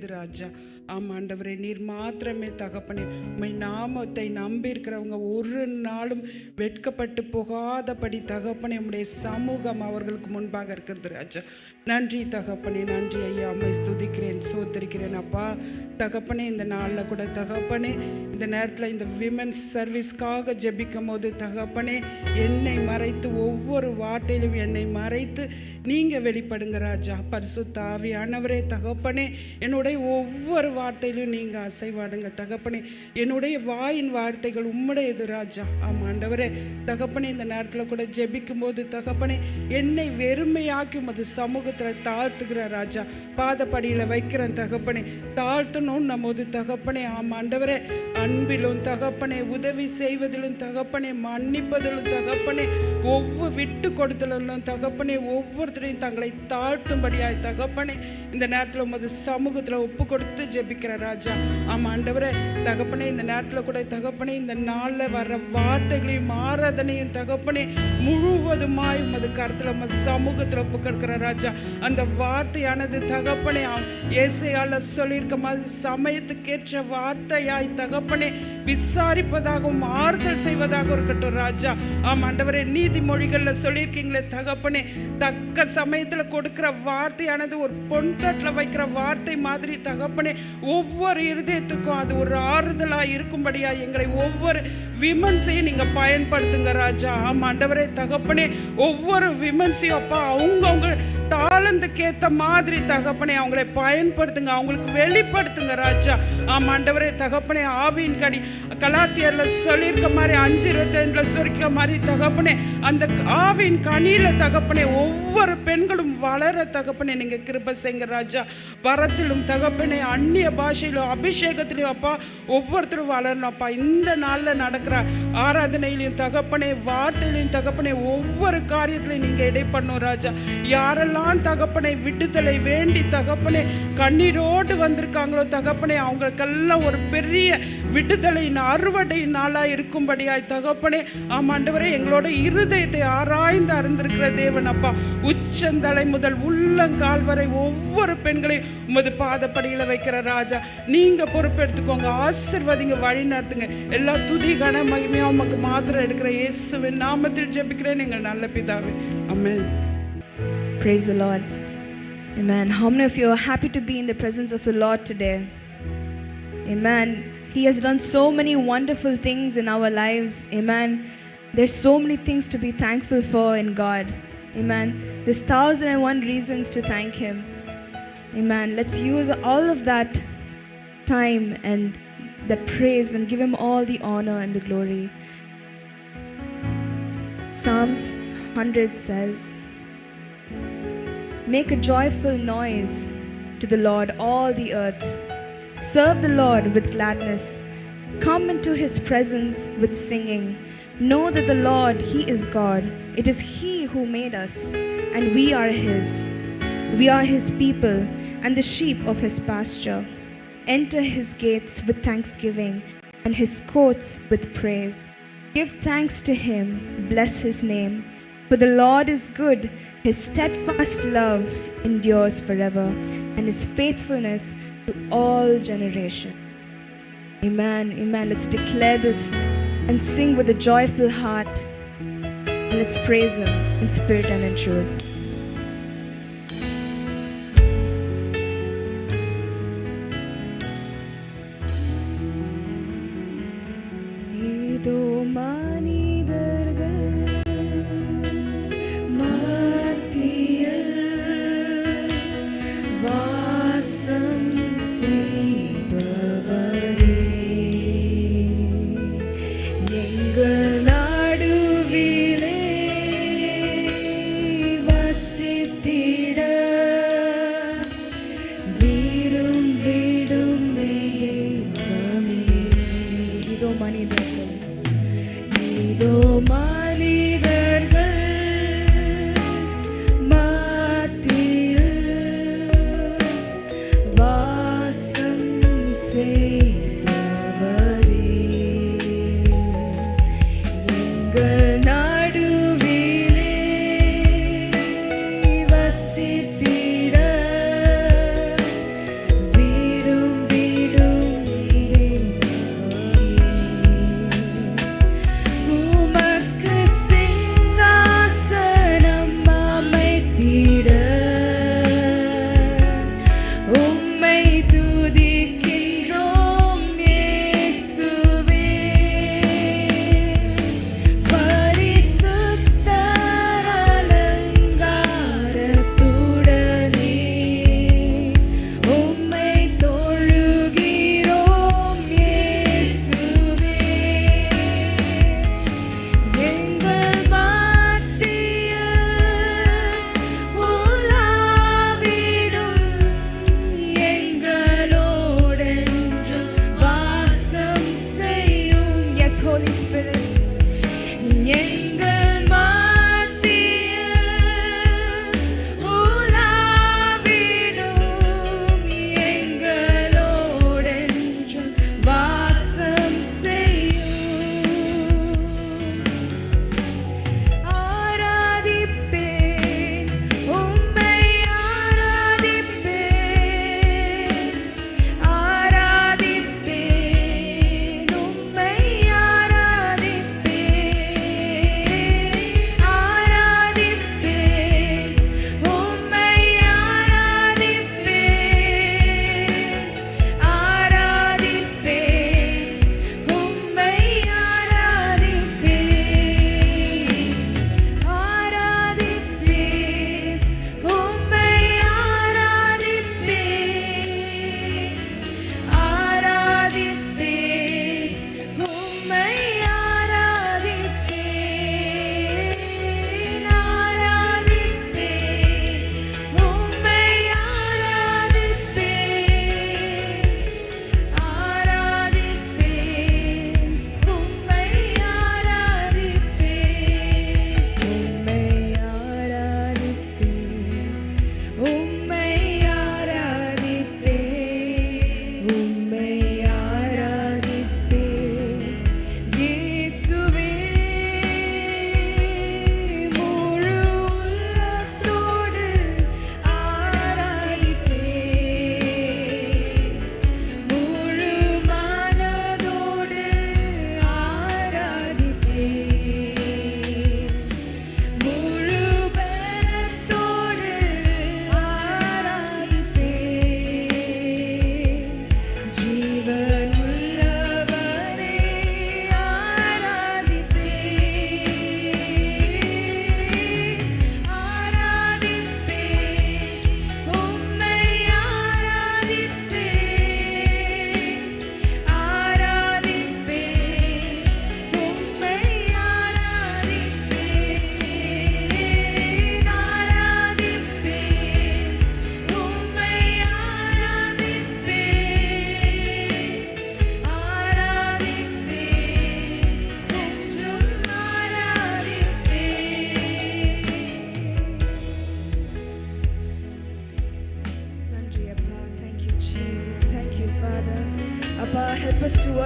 உம்முடையது ராஜா. ஆமாண்டவரே, நீர் மாத்திரமே தகப்பனே. உம்மை நாமத்தை நம்பி இருக்கிறவங்க ஒரு நாளும் வெட்கப்பட்டு போகாதபடி தகப்பனே உம்முடைய சமூகம் அவர்களுக்கு முன்பாக இருக்கிறது ராஜா. நன்றி தகப்பனே, நன்றி ஐயா. உம்மை ஸ்துதிக்கிறேன், சோத்தரிக்கிறேன் அப்பா. தகப்பனே, இந்த நாளில் கூட தகப்பனே, இந்த நேரத்தில் இந்த விமென்ஸ் சர்வீஸ்க்காக ஜெபிக்கும் போது தகப்பனே, என்னை மறைத்து ஒவ்வொரு வார்த்தையிலும் என்னை மறைத்து நீங்கள் வெளிப்படுங்க ராஜா. பரிசுத்த ஆவியானவரே தகப்பனே, என்னுடைய ஒவ்வொரு வார்த்தையிலும் நீங்கள் அசைவாடுங்க தகப்பனே. என்னுடைய வாயின் வார்த்தைகள் உம்முடையது ராஜா. ஆமாண்டவரே தகப்பனே, இந்த நேரத்தில் கூட ஜெபிக்கும் போது தகப்பனே, என்னை வெறுமையாக்கி உமது சமூகத்தில் தாழ்த்துகிற ராஜா. பாதப்படியில் வைக்கிறேன் தகப்பனே. தாழ்த்தணும் நம்மோது தகப்பனே. ஆமாண்டவரே, அன்பிலும் தகப்பனே, உதவி செய்வதிலும் தகப்பனே, மன்னிப்பதிலும் தகப்பனே, ஒவ்வொரு விட்டு கொடுத்தலும் தகப்பனே, ஒவ்வொருத்தரையும் தங்களை தாழ்த்தும்படியாய் தகப்பனே இந்த நேரத்தில் உமது சமூகத்தில் ஒப்பு கொடுத்து ஜெபிக்கிற ராஜா. ஆமாண்டவரே தகப்பனே, இந்த நேரத்தில் கூட தகப்பனே, இந்த நாளில் வர்ற வார்த்தைகளையும் ஆராதனையும் தகப்பனே முழுவதுமாய் உமது கருத்தில் உமது சமூகத்தில் ஒப்பு கொடுக்கிற ராஜா. அந்த வார்த்தையானது தகப்பனே ஏசையால சொல்லியிருக்க மாதிரி சமயத்துக்கேற்ற வார்த்தையாய் தகப்பனே விசாரிப்பதாகவும் ஆறுதல் செய்வதாக இருக்கட்டும் ராஜா. ஆமாண்டவரே, நீதிமொழிகளில் சொல்லியிருக்கீங்களே தகப்பனே, தக்க சமயத்தில் கொடுக்கிற வார்த்தையானது ஒரு பொன் தட்டில் வைக்கிற வார்த்தை மாதிரி தகப்பனே ஒவ்வொரு இருதயத்துக்கும் அது ஒரு ஆறுதலாக இருக்கும்படியா எங்களை ஒவ்வொரு விமன்ஸையும் நீங்கள் பயன்படுத்துங்க ராஜா. ஆமாண்டவரே தகப்பனே, ஒவ்வொரு விமன்ஸையும் அப்பா அவங்க தாளந்துக்கேற்ற மாதிரி தகப்பனே அவங்களை பயன்படுத்துங்க, அவங்களுக்கு வெளிப்படுத்துங்க ராஜா. ஆமாண்டவரே தகப்பனே, ஆவியின் கனி கலாத்தியர்ல சொல்லியிருக்க மாதிரி 5:22 சொல்லிருக்க மாதிரி தகப்பனே, அந்த ஆவியின் கனியில தகப்பனே ஒவ்வொரு பெண்களும் வளர தகப்பனே நீங்க கிருபை செய்யுங்க ராஜா. வரத்திலும் தகப்பனே, அந்நிய பாஷையிலும் அபிஷேகத்திலும் அப்பா ஒவ்வொருத்தரும் வளரணும் அப்பா. இந்த நாளில் நடக்கிற ஆராதனையிலையும் தகப்பனே, வார்த்தையிலையும் தகப்பனே, ஒவ்வொரு காரியத்திலையும் நீங்க இடைப்படணும் ராஜா. யாரெல்லாம் தகப்பனை விடுதலை வேண்டி தகப்பனே கண்ணீரோடு வந்திருக்காங்களோ தகப்பனே, அவங்களுக்கெல்லாம் ஒரு பெரிய விடுதலை அறுவடை நாளா இருக்கும்படியாய் தகப்பனே. ஆமாண்டவரே, எங்களோட இருதயத்தை ஆராய்ந்து அறிந்திருக்கிற தேவன் அப்பா. உச்சந்தலை முதல் உள்ளங்கால் வரை ஒவ்வொரு பெண்களையும் உமது பாதப்படியில் வைக்கிற ராஜா. நீங்க பொறுப்பெடுத்துக்கோங்க, ஆசீர்வதிங்க, வழி நடத்துங்க. எல்லா துதி கன மகிமையா உமக்கு மாத்திரம் எடுக்கிற இயேசுவின் நாமத்தில் ஜெபிக்கிறேன் எங்கள் நல்ல பிதாவே, ஆமென். Praise the Lord. Amen. How many of you are happy to be in the presence of the Lord today? Amen. He has done so many wonderful things in our lives. Amen. There's so many things to be thankful for in God. Amen. There's 1,001 reasons to thank Him. Amen. Let's use all of that time and that praise and give Him all the honor and the glory. Psalms 100 says, "Make a joyful noise to the Lord, all the earth. Serve the Lord with gladness. Come into His presence with singing. Know that the Lord, He is God. It is He who made us, and we are His. We are His people and the sheep of His pasture. Enter His gates with thanksgiving and His courts with praise. Give thanks to Him, bless His name. For the Lord is good, His steadfast love endures forever, and His faithfulness to all generations." Amen, amen. Let's declare this and sing with a joyful heart, and let's praise Him in spirit and in truth. We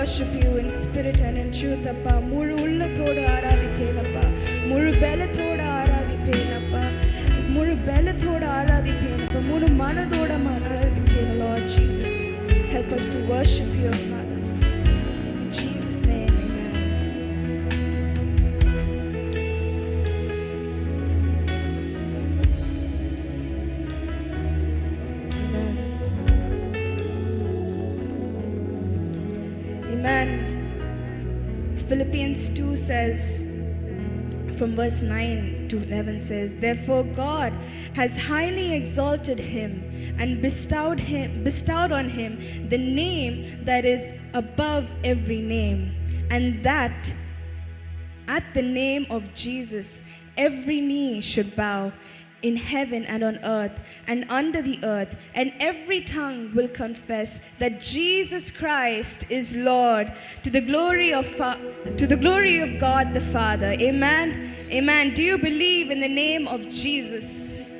worship you in spirit and in truth, அப்பா. முழு உள்ளத்தோடு ஆராதிப்பேன் அப்பா. முழு பலத்தோடு ஆராதிப்பேன் அப்பா. முழு பலத்தோடு ஆராதிப்பேன் அப்பா. முழு மனதோடு ஆராதிப்பேன். Lord Jesus, help us to worship you, Father. In Jesus' name, amen. Amen. Philippians 2 says, from verse 9 to 11 says, therefore God has highly exalted him and bestowed on him the name that is above every name, and that at the name of Jesus every knee should bow, in heaven and on earth and under the earth, and every tongue will confess that Jesus Christ is Lord, to the glory of God the Father. Amen. Amen. Do you believe in the name of Jesus?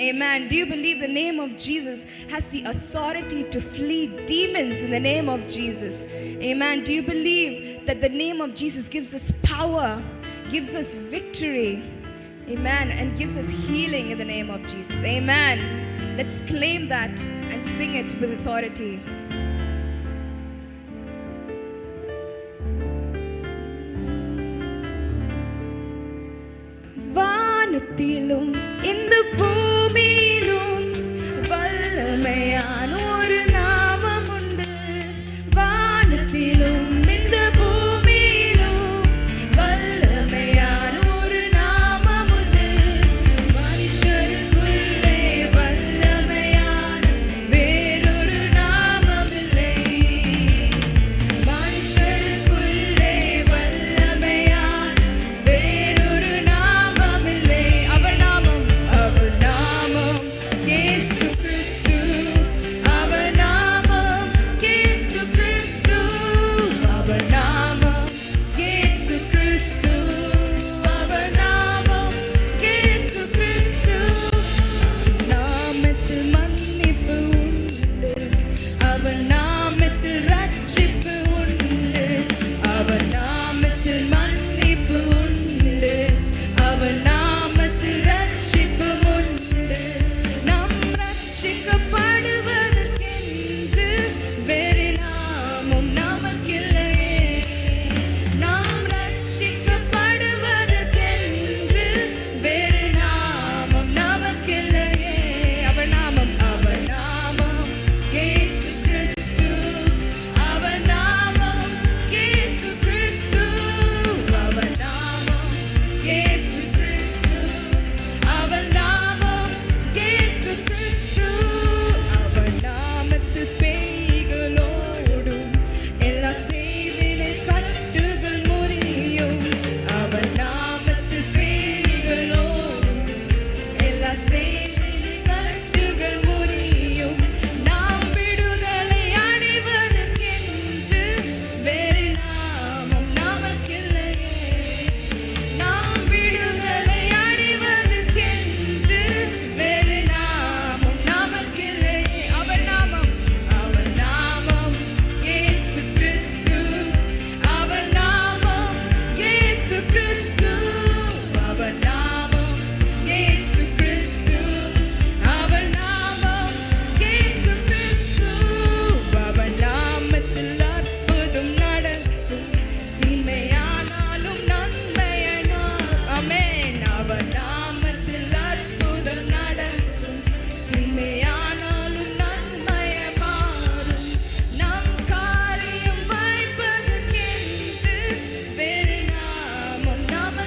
Amen. Do you believe the name of Jesus has the authority to flee demons in the name of Jesus? Amen. Do you believe that the name of Jesus gives us power, gives us victory? Amen. And gives us healing in the name of Jesus. Amen. Let's claim that and sing it with authority. வானத்திலும் இந்த பூமியிலும் வல்லமையான ஒரு நாமம் உண்டு. வானத்திலும் இந்த பூமியிலும் வல்லமையான ஒரு நாமம் உண்டு. மனுஷருக்குள்ளே வல்லமையான வேறொரு நாமம் இல்லை. மனுஷருக்குள்ளே வல்லமையான வேறொரு நாமம் இல்லை. அவர் நாமம் இயேசு கிறிஸ்து. அவர் நாமம் இயேசு கிறிஸ்து. அவர் நாமம் இயேசு கிறிஸ்து. அவர் நாமம் இயேசு கிறிஸ்து. நாமத்தில் மன்னிப்பு உண்டு. அவர் நாமத்தில் ரட்சிப்பு உண்டு. அவர் நாமத்தில் மன்னிப்பு உண்டு. அவர் நாமத்தில் ரட்சிப்பு உண்டு. நாம் ரட்சிக்கப்படுவதற்கென்று வேறு நாமம் நமக்கில்லையே. நாம் ரட்சிக்கப்படுவதற்கென்று வேறு நாமம் நமக்கில்லையே. அவர் நாமம் இயேசு கிறிஸ்து. அவர் நாமம் இயேசு கிறிஸ்து. அவர் நாமம் இயேசு கிறிஸ்து. அவர் நாமம் இயேசு கிறிஸ்து. அவர் நாமத்தில் பேய்களோடும் எல்லா செய்வினை கட்டுகள் முறியும். அவர் நாமத்தில் பேய்களோடும் எல்லா செய்வினை கட்டுகள் முறியும். நாம் விடுதலை அடைவதற்கென்று வேறு நாமம் நமக்கில்லையே. நாம் விடுதலை அடைவதற்கென்று வேறு நாமம் நமக்கில்லையே. அவர் நாமம் இயேசு கிறிஸ்து. அவர் நாமம் இயேசு கிறிஸ்து. அவர் நாமம் இயேசு கிறிஸ்து. அவர் நாமம் இயேசு கிறிஸ்து. அவர் நாமத்தில் அற்புதம் நடக்கும். தீமையானாலும் நன்மையானாலும். ஆமென். அவர் நாமத்தில் அற்புதம் நடக்கும். தீமையானாலும் நன்மையை மாறும். நம் காரியம் வாய்ப்பதற்கென்று வேறு நாமம் நமக்கில்லையே.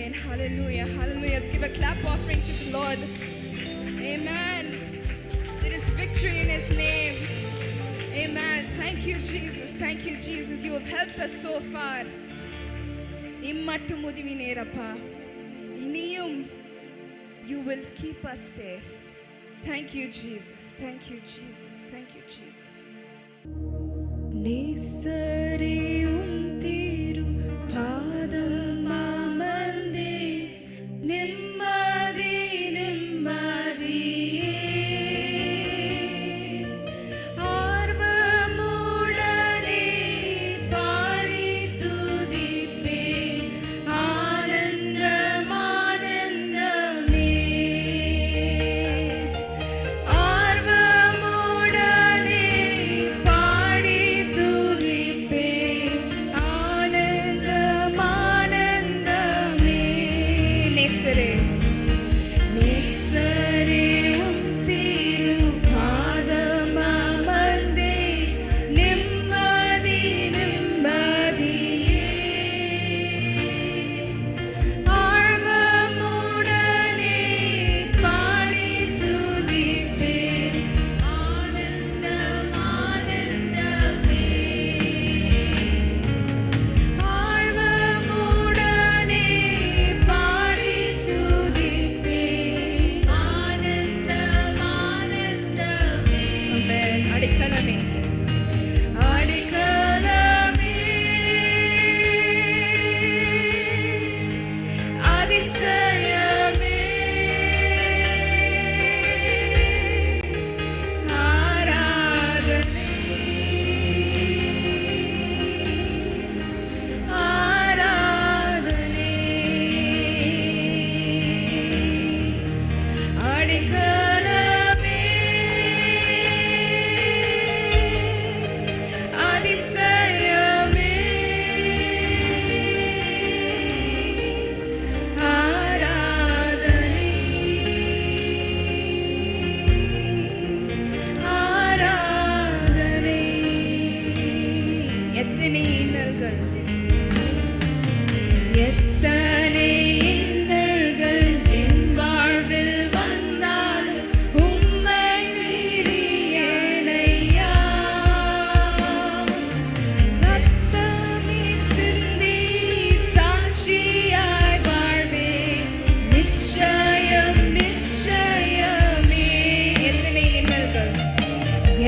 Amen. Hallelujah. Hallelujah. Let's give a clap offering to the Lord. Amen. There is victory in His name. Amen. Thank you, Jesus. Thank you, Jesus. You have helped us so far. Immattu mudivinerappa. Iniyum you will keep us safe. Thank you, Jesus. Thank you, Jesus. Thank you, Jesus. நேசரேயும் திரு பாதம் அமர்ந்தே நிம்மதி நிம்மதியே ஆர்வமுடனே பாடி துதிப்பேன் ஆனந்தம் ஆனந்தமே ஆர்வமுடனே பாடி துதிப்பேன் ஆனந்தம் ஆனந்தமே நேசரே நேசரே உம் திரு பாதம் அமர்ந்தே நிம்மதி நிம்மதியே ஆர்வமுடனே பாடி துதிப்பேன் ஆனந்தம் ஆனந்தமே ஆர்வமுடனே பாடி துதிப்பேன் ஆனந்தம் ஆனந்தமே. Amen. அடைக்கலமே அடைக்கலமே அதிசயமே ஆராதனை ஆராதனை அடைக்கலமே அதிசயமே ஆராதனை ஆராதனை. எத்தனை இன்னல்கள் எத்தனை இன்னல்கள் என் வாழ்வில் வந்தால் உம்மை மீறியேனையா ரத்தமே சிந்தி சாட்சியாய் வாழ்வேன் நிச்சயம் நிச்சயமே. எத்தனை இன்னல்கள்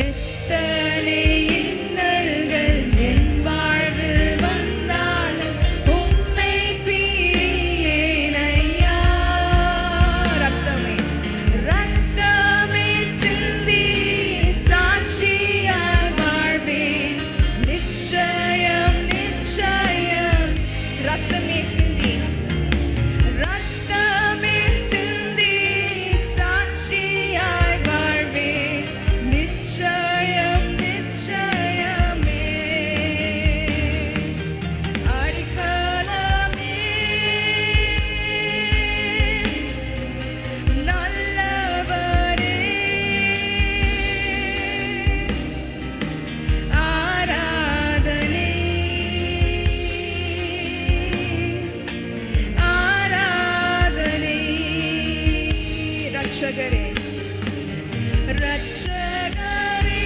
எத்தனை இன்னல்கள் என் வாழ்வில் வந்தால் உம்மை மீறியேனையா ரத்தமே ரத்தமே சிந்தி சாட்சியாய் வாழ்வேன் நிச்சயம் நிச்சயம். ரத்தமே சிந்தி ரத்தமே சிந்தி சாட்சியாய் வாழ்வேன் நிச்சயம் நிச்சயமே. அடைக்கலமே நல்லவரே ஆராதனை ஆராதனை. ரட்சகரே ரட்சகரே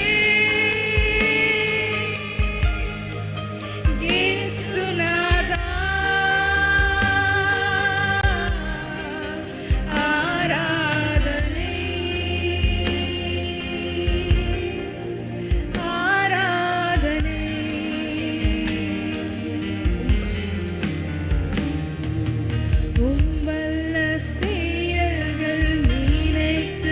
இயேசுநாதா ஆராதனை ஆராதனை. உம் வல்ல செயல்கள் நினைத்து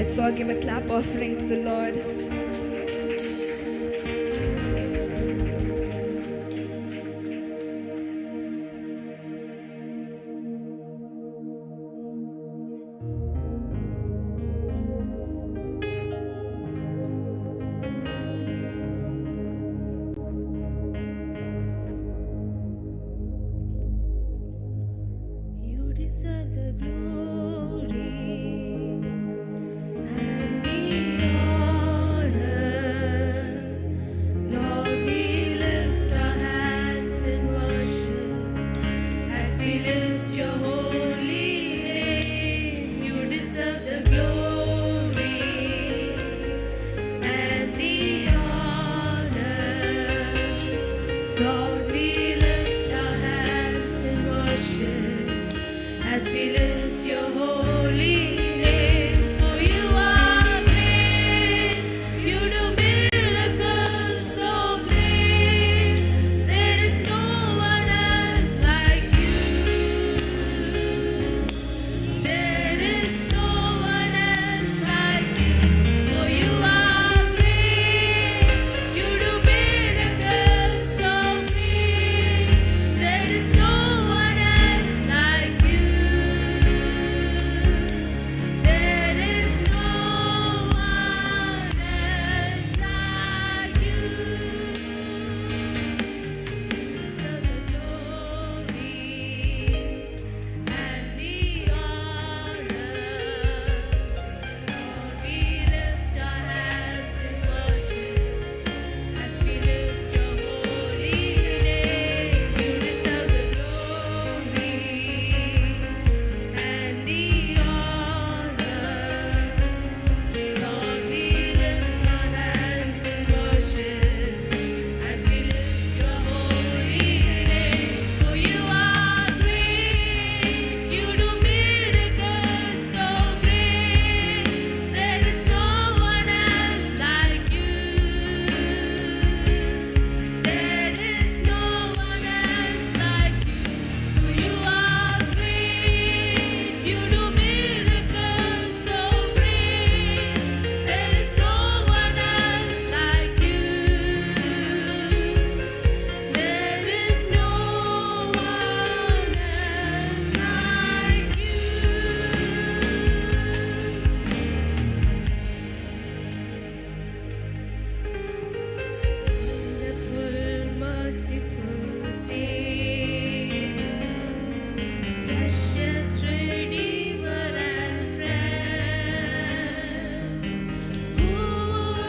Let's all give a clap offering to the Lord. You deserve the glory and the honor. Lord, we lift our hands in worship as we lift your holy name. You deserve the glory and the honor. Lord, we lift our hands in worship as we lift your holy name. For you are great, you do miracles so great. There is no one else like you. There is no one else like you. For you are great, you do miracles so great. There is no one else like you. There is no one else like you. So the glory and the honor. Lord, we lift our hands in worship as we lift your holy name. You deserve the glory and the honor. Lord, we lift our hands in worship as we lift your holy name. For you are great, you do miracles so great. There is no one else like you. There is no one else like you. For you are great, you do miracles so great. There is no one else like you. There is no one else like you. Wonderful, merciful Savior, precious Redeemer and friend. Who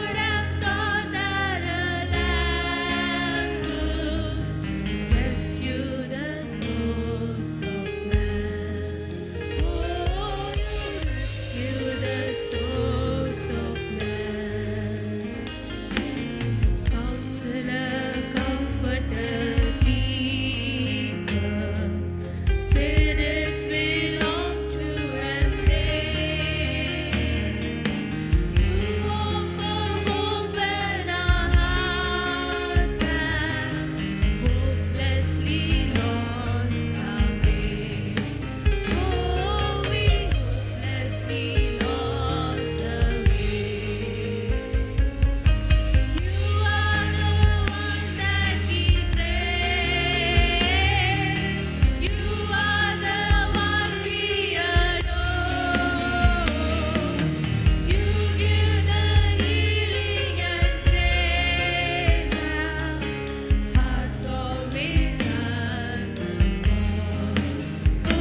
would have thought that a lamb would rescue the souls of man? Oh, you rescue the souls of man. Counselor, Comforter, Keeper, Spirit we long to embrace. You offer hope when our hearts have hopelessly lost our way. Oh, we hopelessly lost the way. You are the one that we praise. You are the one we adore. You give the healing and praise. Our hearts always hunger for. Oh,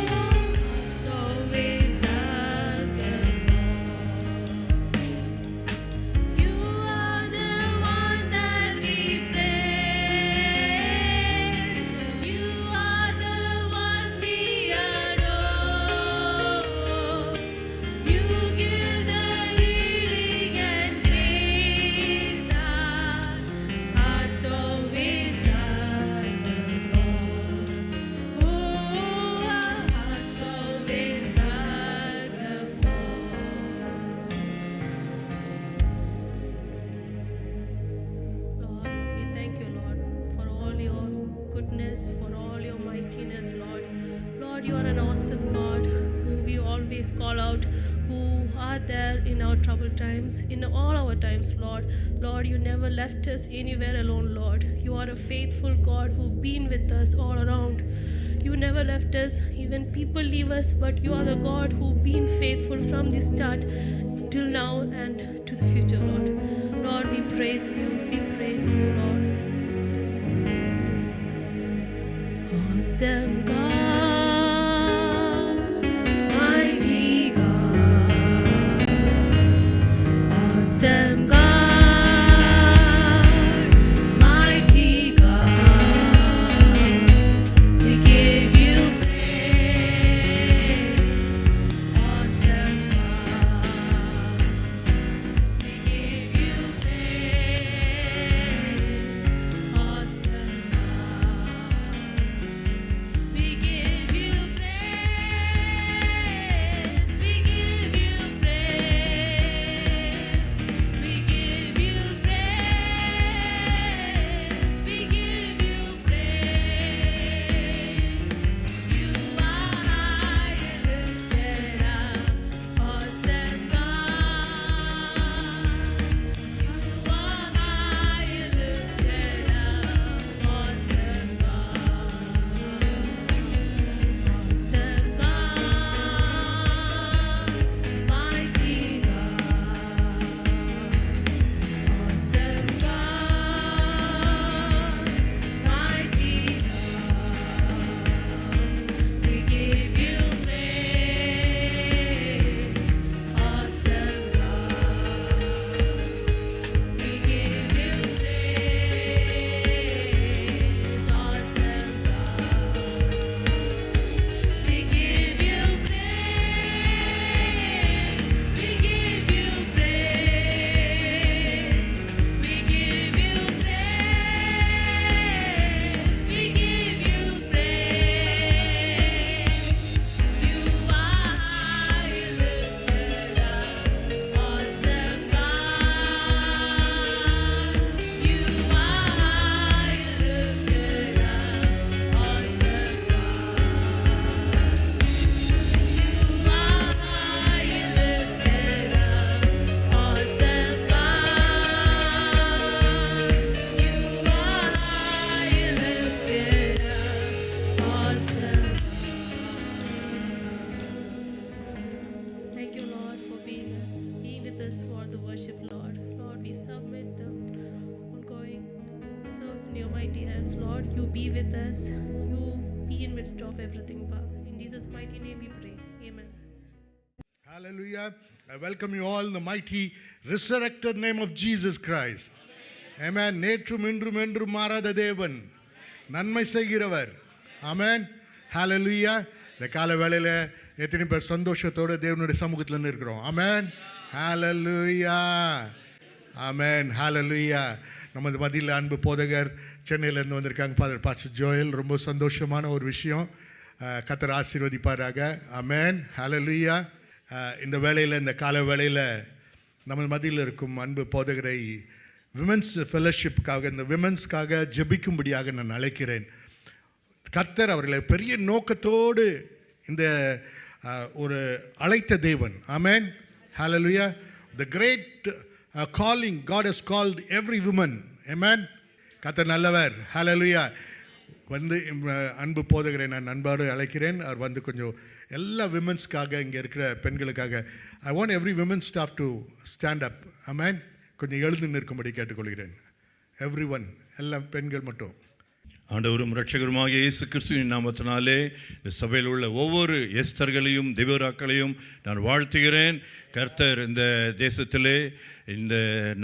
hearts always hunger for. You are the one that we praise. You are the one we adore. You give the healing and grace. Our hearts always hunger for. Oh, our hearts always hunger for. Lord, we thank you, Lord, for all your goodness, for all your mightiness, Lord. Lord, you are an awesome God who we always call out, who are there in our troubled times, in all our times, Lord. Lord, you never left us anywhere alone, Lord. You are a faithful God who've been with us all around. You never left us, even people leave us, but you are the God who've been faithful from the start till now and to the future, Lord. Lord, we praise you, Lord. Awesome God, mighty God, awesome God, mighty God, we give you praise. Awesome God, we give you praise. Awesome God, we give you praise. We give you praise. We give you praise. We give you praise. You are high and lifted up, awesome God. You are high and lifted up, awesome God. Awesome God, mighty God. Awesome God, mighty God. We give you praise. Awesome God, we give you praise. Awesome God, we give you praise. We give you praise. We give you praise. We give you praise. You are high and lifted up, awesome God. You are high and lifted up, awesome God. You are high and lifted up, awesome God. You are high and lifted up, awesome God. Thank you, Lord, for being with us for the worship, Lord. Lord, we submit the ongoing service in your mighty hands, Lord. You be with us. You be in midst of everything, Pa. In Jesus' mighty name we pray. Amen. Hallelujah. I welcome you all in the mighty resurrected name of Jesus Christ. Amen. நேற்றும் இன்றும் என்றும் மாறாத தேவன் நன்மை செய்கிறவர். ஆமென். ஹalleluya. இந்த கால வேளையில எத்தனை பேர் சந்தோஷத்தோட தேவனுடைய சமூகத்தில் இருக்கிறோம். ஆமென். ஹalleluya. ஆமென். ஹalleluya. நமது மத்தியில் அன்பு போதகர் சென்னையிலேருந்து வந்திருக்காங்க ஃபாதர் பாஸ்டர் ஜோயல். ரொம்ப சந்தோஷமான ஒரு விஷயம். கர்த்தர் ஆசீர்வதிப்பாராக. ஆமென். ஹalleluya. இந்த வேளையில் இந்த கால வேளையில் நம்ம மத்தியில் இருக்கும் அன்பு போதகரை விமென்ஸ் ஃபெலோஷிப்புக்காக இந்த விமென்ஸ்க்காக ஜெபிக்கும்படியாக நான் அழைக்கிறேன். கர்த்தர் அவர்களை பெரிய நோக்கத்தோடு இந்த ஒரு அழைத்த தேவன். ஆமென். ஹalleluya. The great calling God has called every woman. Amen. கர்த்தர் நல்லவர். ஹalleluya. வந்து அன்பு போதகரை நான் அன்போடு அழைக்கிறேன். அவர் வந்து கொஞ்சம் எல்லா விமென்ஸ்க்காக இங்கே இருக்கிற பெண்களுக்காக I want every woman staff to stand up. Amen. கொஞ்சம் எழுந்து நிற்கும்படி கேட்டுக்கொள்கிறேன். எவ்ரி ஒன், எல்லா பெண்கள் மட்டும். ஆண்டவரும் இரட்சகருமாகிய இயேசு கிறிஸ்துவின் நாமத்தினாலே இந்த சபையில் உள்ள ஒவ்வொரு எஸ்தர்களையும் தேவராக்களையும் நான் வாழ்த்துகிறேன். கர்த்தர் இந்த தேசத்திலே இந்த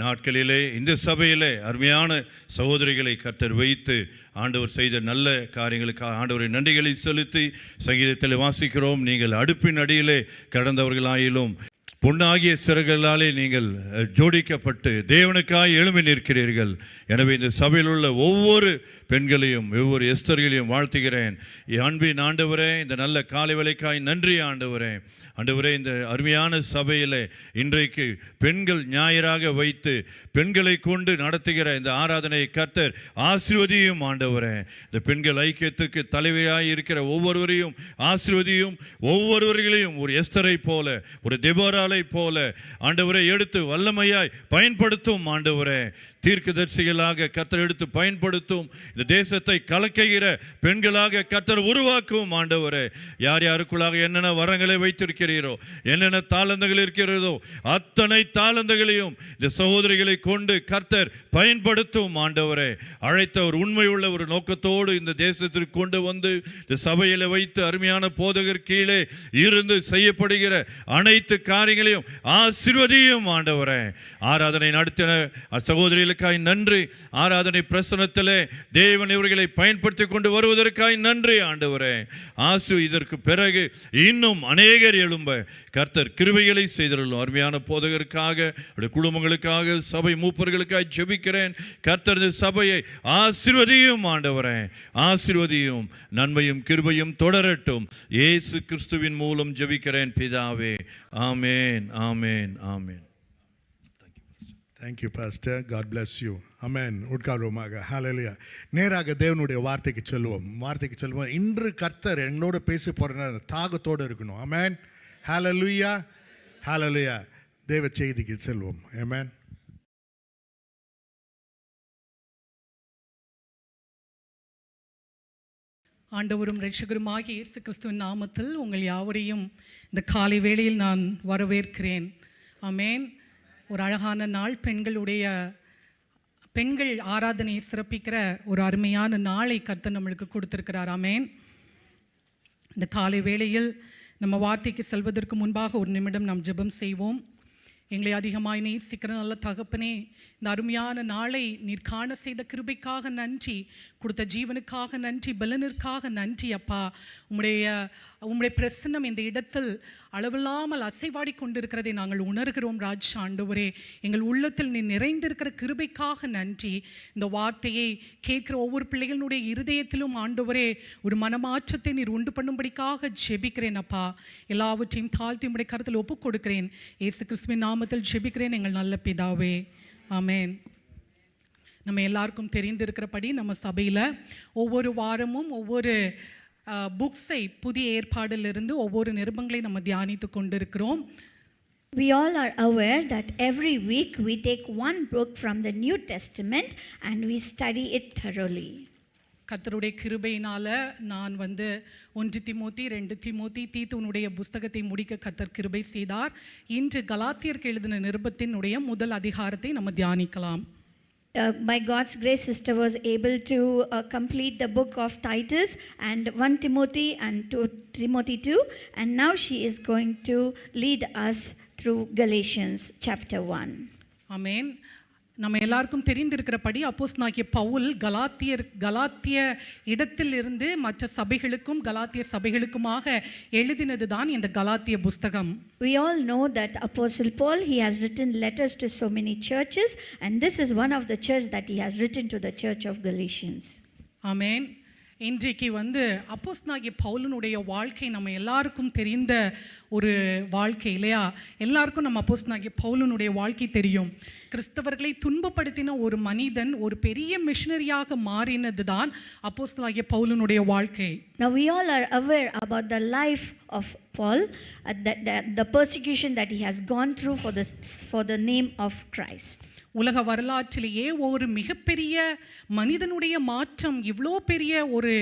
நாட்களிலே இந்த சபையிலே அருமையான சகோதரிகளை கர்த்தர் வைத்து ஆண்டவர் செய்த நல்ல காரியங்களுக்காக ஆண்டவரை நன்றிகளை செலுத்தி சங்கீதத்தில் வாசிக்கிறோம். நீங்கள் அடுப்பின் அடியிலே கடந்தவர்களாயிலும் பொன்னாகிய சிறகுகளாலே நீங்கள் ஜோடிக்கப்பட்டு தேவனுக்காய் எழும்பி நிற்கிறீர்கள். எனவே இந்த சபையில் உள்ள ஒவ்வொரு பெண்களையும் ஒவ்வொரு எஸ்தர்களையும் வாழ்த்துகிறேன். அன்பின் ஆண்டவரே, இந்த நல்ல காலை வேளைக்காய் நன்றி ஆண்டவரே. ஆண்டவரே இந்த அருமையான சபையில் இன்றைக்கு பெண்கள் ஞாயிறாக வைத்து பெண்களை கொண்டு நடத்துகிற இந்த ஆராதனையை கர்த்தர் ஆசீர்வதியும் ஆண்டவரே. இந்த பெண்கள் ஐக்கியத்துக்கு தலைவியாய் இருக்கிற ஒவ்வொருவரையும் ஆசீர்வதியும், ஒவ்வொருவர்களையும் ஒரு எஸ்தரை போல ஒரு தெபோராளை போல ஆண்டவரை எடுத்து வல்லமையாய் பயன்படுத்தும் ஆண்டவரே. தீர்க்கதரிசிகளாக கர்த்தர் எடுத்து பயன்படுத்தும், இந்த தேசத்தை கலக்குகிற பெண்களாக கர்த்தர் உருவாக்கும் ஆண்டவரே. யார் யாருக்குள்ளாக என்னென்ன வரங்களை வைத்திருக்கிறீரோ, என்னென்ன தாளந்துகள் இருக்கிறதோ அத்தனை தாளந்துகளையும் இந்த சகோதரிகளை கொண்டு கர்த்தர் பயன்படுத்தும் ஆண்டவரே. அழைத்த ஒரு உண்மையுள்ள ஒரு நோக்கத்தோடு இந்த தேசத்திற்கு கொண்டு வந்து இந்த சபையில் வைத்து அருமையான போதகர் கீழே இருந்து செய்யப்படுகிற அனைத்து காரியங்களையும் ஆசீர்வதியும் ஆண்டவரே. ஆராதனை நடத்தின சகோதரிகளுக்காய் நன்றி. ஆராதனை பிரசனத்திலே தேவன் இவர்களை பயன்படுத்தி கொண்டு வருவதற்காய் நன்றி ஆண்டவரே. இதற்கு பிறகு இன்னும் அநேகர் எழும்ப கர்த்தர் கிருபைகளை செய்திருக்கும். அருமையான போதகருக்காக, குடும்பங்களுக்காக, சபை மூப்பர்களுக்காக ஜெபிக்கிறேன். கர்த்தர் சபையை ஆசீர்வதியும் ஆண்டவரே, ஆசீர்வதியும். நன்மையும் கிருபையும் தொடரட்டும். இயேசு கிறிஸ்துவின் மூலம் ஜெபிக்கிறேன் பிதாவே. ஆமேன், ஆமேன், ஆமேன். Thank you, Pastor. God bless you. Amen. உட்காருவோமாக. ஹalleluya. நேராக தேவனுடைய வார்த்தைக்கு செல்வோம். இன்று கர்த்தர் என்னோட பேசி போற தாகத்தோடு இருக்கணும். Amen. Hallelujah. Hallelujah. தேவ செய்திக்கு செல்வோம். Amen. ஆண்டவரும் இரட்சகருமாகிய இயேசு கிறிஸ்துவின் நாமத்தில் உங்கள் யாவரையும் இந்த காலை வேளையில் நான் வரவேற்கிறேன். ஆமென். ஒரு அழகான நாள், பெண்கள் ஆராதனையை சிறப்பிக்கிற ஒரு அருமையான நாளை கர்த்தர் நம்மளுக்கு கொடுத்திருக்கிறார். ஆமென். இந்த காலை வேளையில் நம்ம வார்த்தைக்கு செல்வதற்கு முன்பாக ஒரு நிமிடம் நாம் ஜெபம் செய்வோம். எங்களை அதிகமாய் நேசிக்கிற நல்ல தகப்பனே, இந்த அருமையான நாளை நீர் காண செய்த கிருபைக்காக நன்றி, கொடுத்த ஜீவனுக்காக நன்றி, பலனிற்காக நன்றி அப்பா. உம்முடைய பிரசன்னம் இந்த இடத்தில் அளவில்லாமல் அசைவாடி கொண்டிருக்கிறதை நாங்கள் உணர்கிறோம் ராஜ் ஆண்டவரே. எங்கள் உள்ளத்தில் நீ நிறைந்திருக்கிற கிருபைக்காக நன்றி. இந்த வார்த்தையை கேட்கிற ஒவ்வொரு பிள்ளைகளுடைய இருதயத்திலும் ஆண்டவரே ஒரு மனமாற்றத்தை நீர் உண்டு பண்ணும்படிக்காக ஜெபிக்கிறேன் அப்பா. எல்லாவற்றையும் தாழ்த்தி உம்முடைய கருத்தில் ஒப்புக் கொடுக்கிறேன். இயேசு கிறிஸ்துவின் நாமத்தில் ஜெபிக்கிறேன் எங்கள் நல்ல பிதாவே. ஆமென். நம்ம எல்லாருக்கும் தெரிந்திருக்கிறபடி நம்ம சபையில் ஒவ்வொரு வாரமும் ஒவ்வொரு புக்ஸை புதிய ஏற்பாடிலிருந்து ஒவ்வொரு நிருபங்களை நம்ம தியானித்து கொண்டிருக்கிறோம். We all are aware that every week we take one book from the New Testament and we study it thoroughly. கர்த்தருடைய கிருபையினால நான் 1 தீமோத்தி 2 தீமோத்தி தீத்துனுடைய புஸ்தகத்தை முடிக்க கர்த்தர் கிருபை செய்தார். இன்று கலாத்தியருக்கு எழுதின நிருபத்தினுடைய முதல் அதிகாரத்தை நம்ம தியானிக்கலாம். By God's grace, sister was able to complete the book of Titus and 1 Timothy and 2 Timothy 2, and now she is going to lead us through Galatians chapter 1. ஆமென். நம்ம எல்லாருக்கும் தெரிந்திருக்கிறபடி அப்போஸ்தலனாகிய பவுல் கலாத்திய இடத்திலிருந்து மற்ற சபைகளுக்கும் கலாத்திய சபைகளுக்குமாக எழுதினது தான் இந்த கலாத்திய புஸ்தகம். We all know that Apostle Paul, he has written letters to so many churches, and this is one of the church that he has written to the church of Galatians. ஆமென். இன்றைக்கு அப்போஸ்தலனாகிய பவுலினுடைய வாழ்க்கை நம்ம எல்லாருக்கும் தெரிந்த ஒரு வாழ்க்கை இல்லையா? எல்லாருக்கும் நம்ம அப்போஸ்தலனாகிய பவுலினுடைய வாழ்க்கை தெரியும். கிறிஸ்தவர்களை துன்பப்படுத்தின ஒரு மனிதன் ஒரு பெரிய மிஷனரியாக மாறினது தான் அப்போஸ்தலனாகிய பவுலினுடைய வாழ்க்கை. Now we all are aware about the life of Paul, the persecution that he has gone through for the name of Christ. உலக வரலாற்றிலேயே ஒரு மிகப்பெரிய மனிதனுடைய மாற்றம், இவ்வளோ பெரிய ஒரு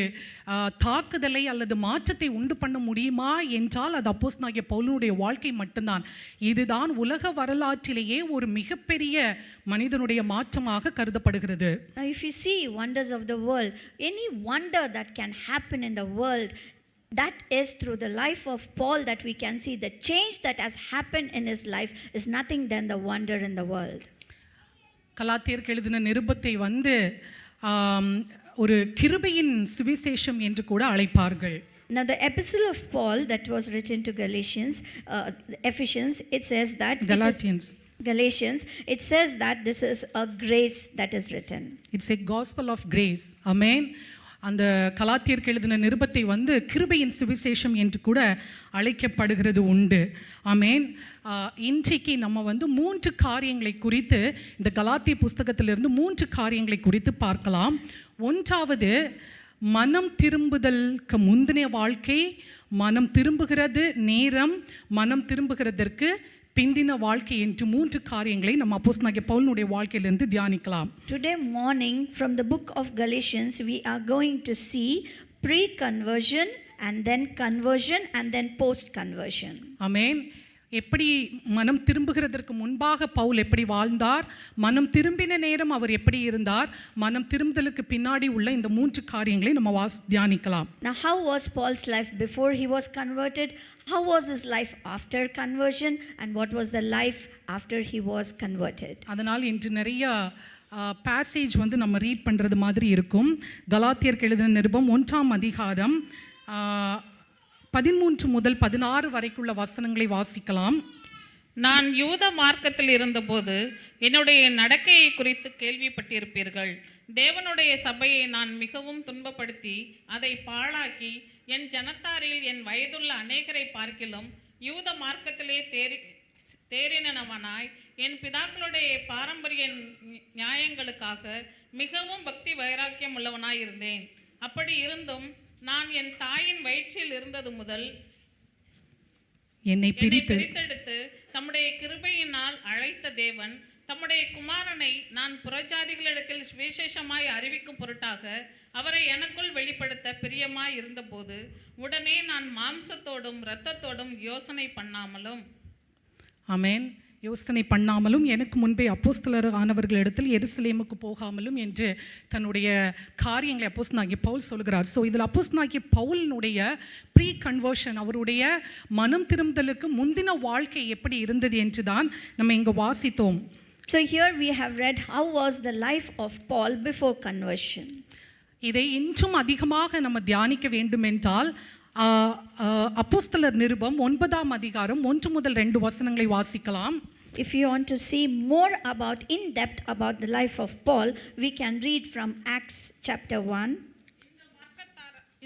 தாக்குதலை அல்லது மாற்றத்தை உண்டு பண்ண முடியுமா என்றால் அது அப்போஸ்தலனாகிய பவுலினுடைய வாழ்க்கை மட்டும்தான். இதுதான் உலக வரலாற்றிலேயே ஒரு மிகப்பெரிய மனிதனுடைய மாற்றமாக கருதப்படுகிறது. Now if you see wonders of the world, any wonder that can happen in the world, that is through the life of Paul that we can see the change that has happened in his life is nothing than the wonder in the world. கலாத்தியருக்கு எழுதின நிருபத்தை ஒரு கிருபையின் சுவிசேஷம் என்று கூட அழைப்பார்கள். Now the epistle of Paul that was written to Ephesians, it says that Galatians, it says that this is a grace that is written. It's a gospel of grace. Amen. அந்த கலாத்தியருக்கு எழுதின நிருபத்தை வந்து கிருபையின் சுவிசேஷம் என்று கூட அழைக்கப்படுகிறது உண்டு. ஆமேன். இன்றைக்கு நம்ம வந்து 3 காரியங்களை குறித்து இந்த கலாத்திய புஸ்தகத்திலிருந்து 3 காரியங்களை குறித்து பார்க்கலாம். ஒன்றாவது, மனம் திரும்புதலுக்கு முந்தின வாழ்க்கை, மனம் திரும்புகிறது நேரம், மனம் திரும்புகிறதற்கு பிந்தின வாழ்க்கை என்று 3 காரியங்களை நம்ம அப்போஸ்தலனாகிய பவுலினுடைய வாழ்க்கையிலிருந்து தியானிக்கலாம். Today morning from the book of Galatians we are going to see pre-conversion and then conversion and then post-conversion. ஆமென். எப்படி மனம் திரும்புகிறதற்கு முன்பாக பவுல் எப்படி வாழ்ந்தார், மனம் திரும்பின நேரம் அவர் எப்படி இருந்தார், மனம் திரும்புதலுக்கு பின்னாடி உள்ள இந்த 3 காரியங்களை நம்ம தியானிக்கலாம். Now how was Paul's life before he was converted? How was his life after conversion? And what was the life after he was converted? அதனால் இன்று நிறைய பேசேஜ் வந்து நம்ம ரீட் பண்ணுறது மாதிரி இருக்கும். கலாத்தியருக்கு எழுதின நிருபம் 1ஆம் அதிகாரம் 13 முதல் 16 வரைக்குள்ள வசனங்களை வாசிக்கலாம். நான் யூத மார்க்கத்தில் இருந்தபோது என்னுடைய நடக்கையை குறித்து கேள்விப்பட்டிருப்பீர்கள். தேவனுடைய சபையை நான் மிகவும் துன்பப்படுத்தி அதை பாழாக்கி என் ஜனத்தாரில் என் வயதுள்ள அநேகரை பார்க்கிலும் யூத மார்க்கத்திலே தேறினவனாய் என் பிதாக்களுடைய பாரம்பரிய நியாயங்களுக்காக மிகவும் பக்தி வைராக்கியம் உள்ளவனாய் இருந்தேன். அப்படி இருந்தும் நான் என் தாயின் வயிற்றில் இருந்தது முதல் என்னை பிரித்தெடுத்து தம்முடைய கிருபையினால் அழைத்த தேவன் தம்முடைய குமாரனை நான் புறஜாதிகளிடத்தில் சுவிசேஷமாய் அறிவிக்கும் பொருட்டாக அவரை எனக்குள் வெளிப்படுத்த பிரியமாய் இருந்தபோது உடனே நான் மாம்சத்தோடும் இரத்தத்தோடும் யோசனை பண்ணாமலும் ஆமென் யோசனை பண்ணாமலும் எனக்கு முன்பே அப்போஸ்தலர் ஆனவர்களிடத்தில் எருசலேமுக்கு போகாமலும் என்று தன்னுடைய காரியங்களை அப்போஸ்தலனாகிய பவுல் சொல்கிறார். ஸோ இதில் அப்போஸ்தலனாகிய பவுலினுடைய ப்ரீ கன்வர்ஷன், அவருடைய மனம் திரும்புதலுக்கு முந்தின வாழ்க்கை எப்படி இருந்தது என்று தான் நம்ம இங்கே வாசித்தோம். So here we have read how was the life of Paul before conversion. இதை இன்னும் அதிகமாக நம்ம தியானிக்க வேண்டும் என்றால் அப்போஸ்தலர் நிருபம் 9ஆம் அதிகாரம் 1 முதல் 2 வசனங்களை வாசிக்கலாம். If you want to see more about in depth about the life of Paul, we can read from Acts chapter 1.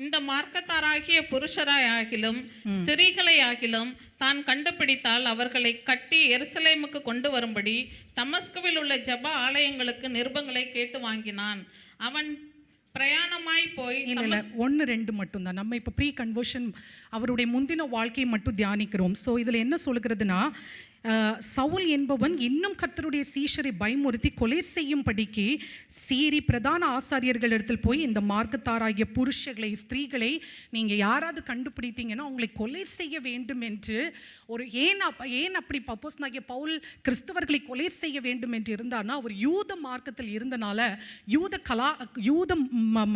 இந்த மார்க்கத்தாராகிய புருஷராய் ஆகிலும் ஸ்திரீகளை ஆகிலும் தான் கண்டுபிடித்தால் அவர்களை கட்டி எருசலேமுக்கு கொண்டு வரும்படி தமஸ்குவில் உள்ள ஜெப ஆலயங்களுக்கு நிருபங்களை கேட்டு வாங்கினான். அவன் பிரயாணமாய் போய் இல்லை 1-2 மட்டும்தான். நம்ம இப்போ ப்ரீ கன்வர்ஷன் அவருடைய முந்தின வாழ்க்கையை மட்டும் தியானிக்கிறோம். ஸோ இதில் என்ன சொல்கிறதுனா, சவுல் என்பவன் இன்னும் கர்த்தருடைய சீஷரை பயமுறுத்தி கொலை செய்யும்படிக்கு சீரி பிரதான ஆசாரியர்களிடத்தில் போய் இந்த மார்க்கத்தாராகிய புருஷர்களை ஸ்திரீகளை நீங்கள் யாராவது கண்டுபிடித்தீங்கன்னா அவங்களை கொலை செய்ய வேண்டும் என்று ஒரு ஏன் அப்படி அப்போஸ்தலனாகிய பவுல் கிறிஸ்தவர்களை கொலை செய்ய வேண்டும் என்று இருந்தார்னா, அவர் யூத மார்க்கத்தில் இருந்தனால, யூத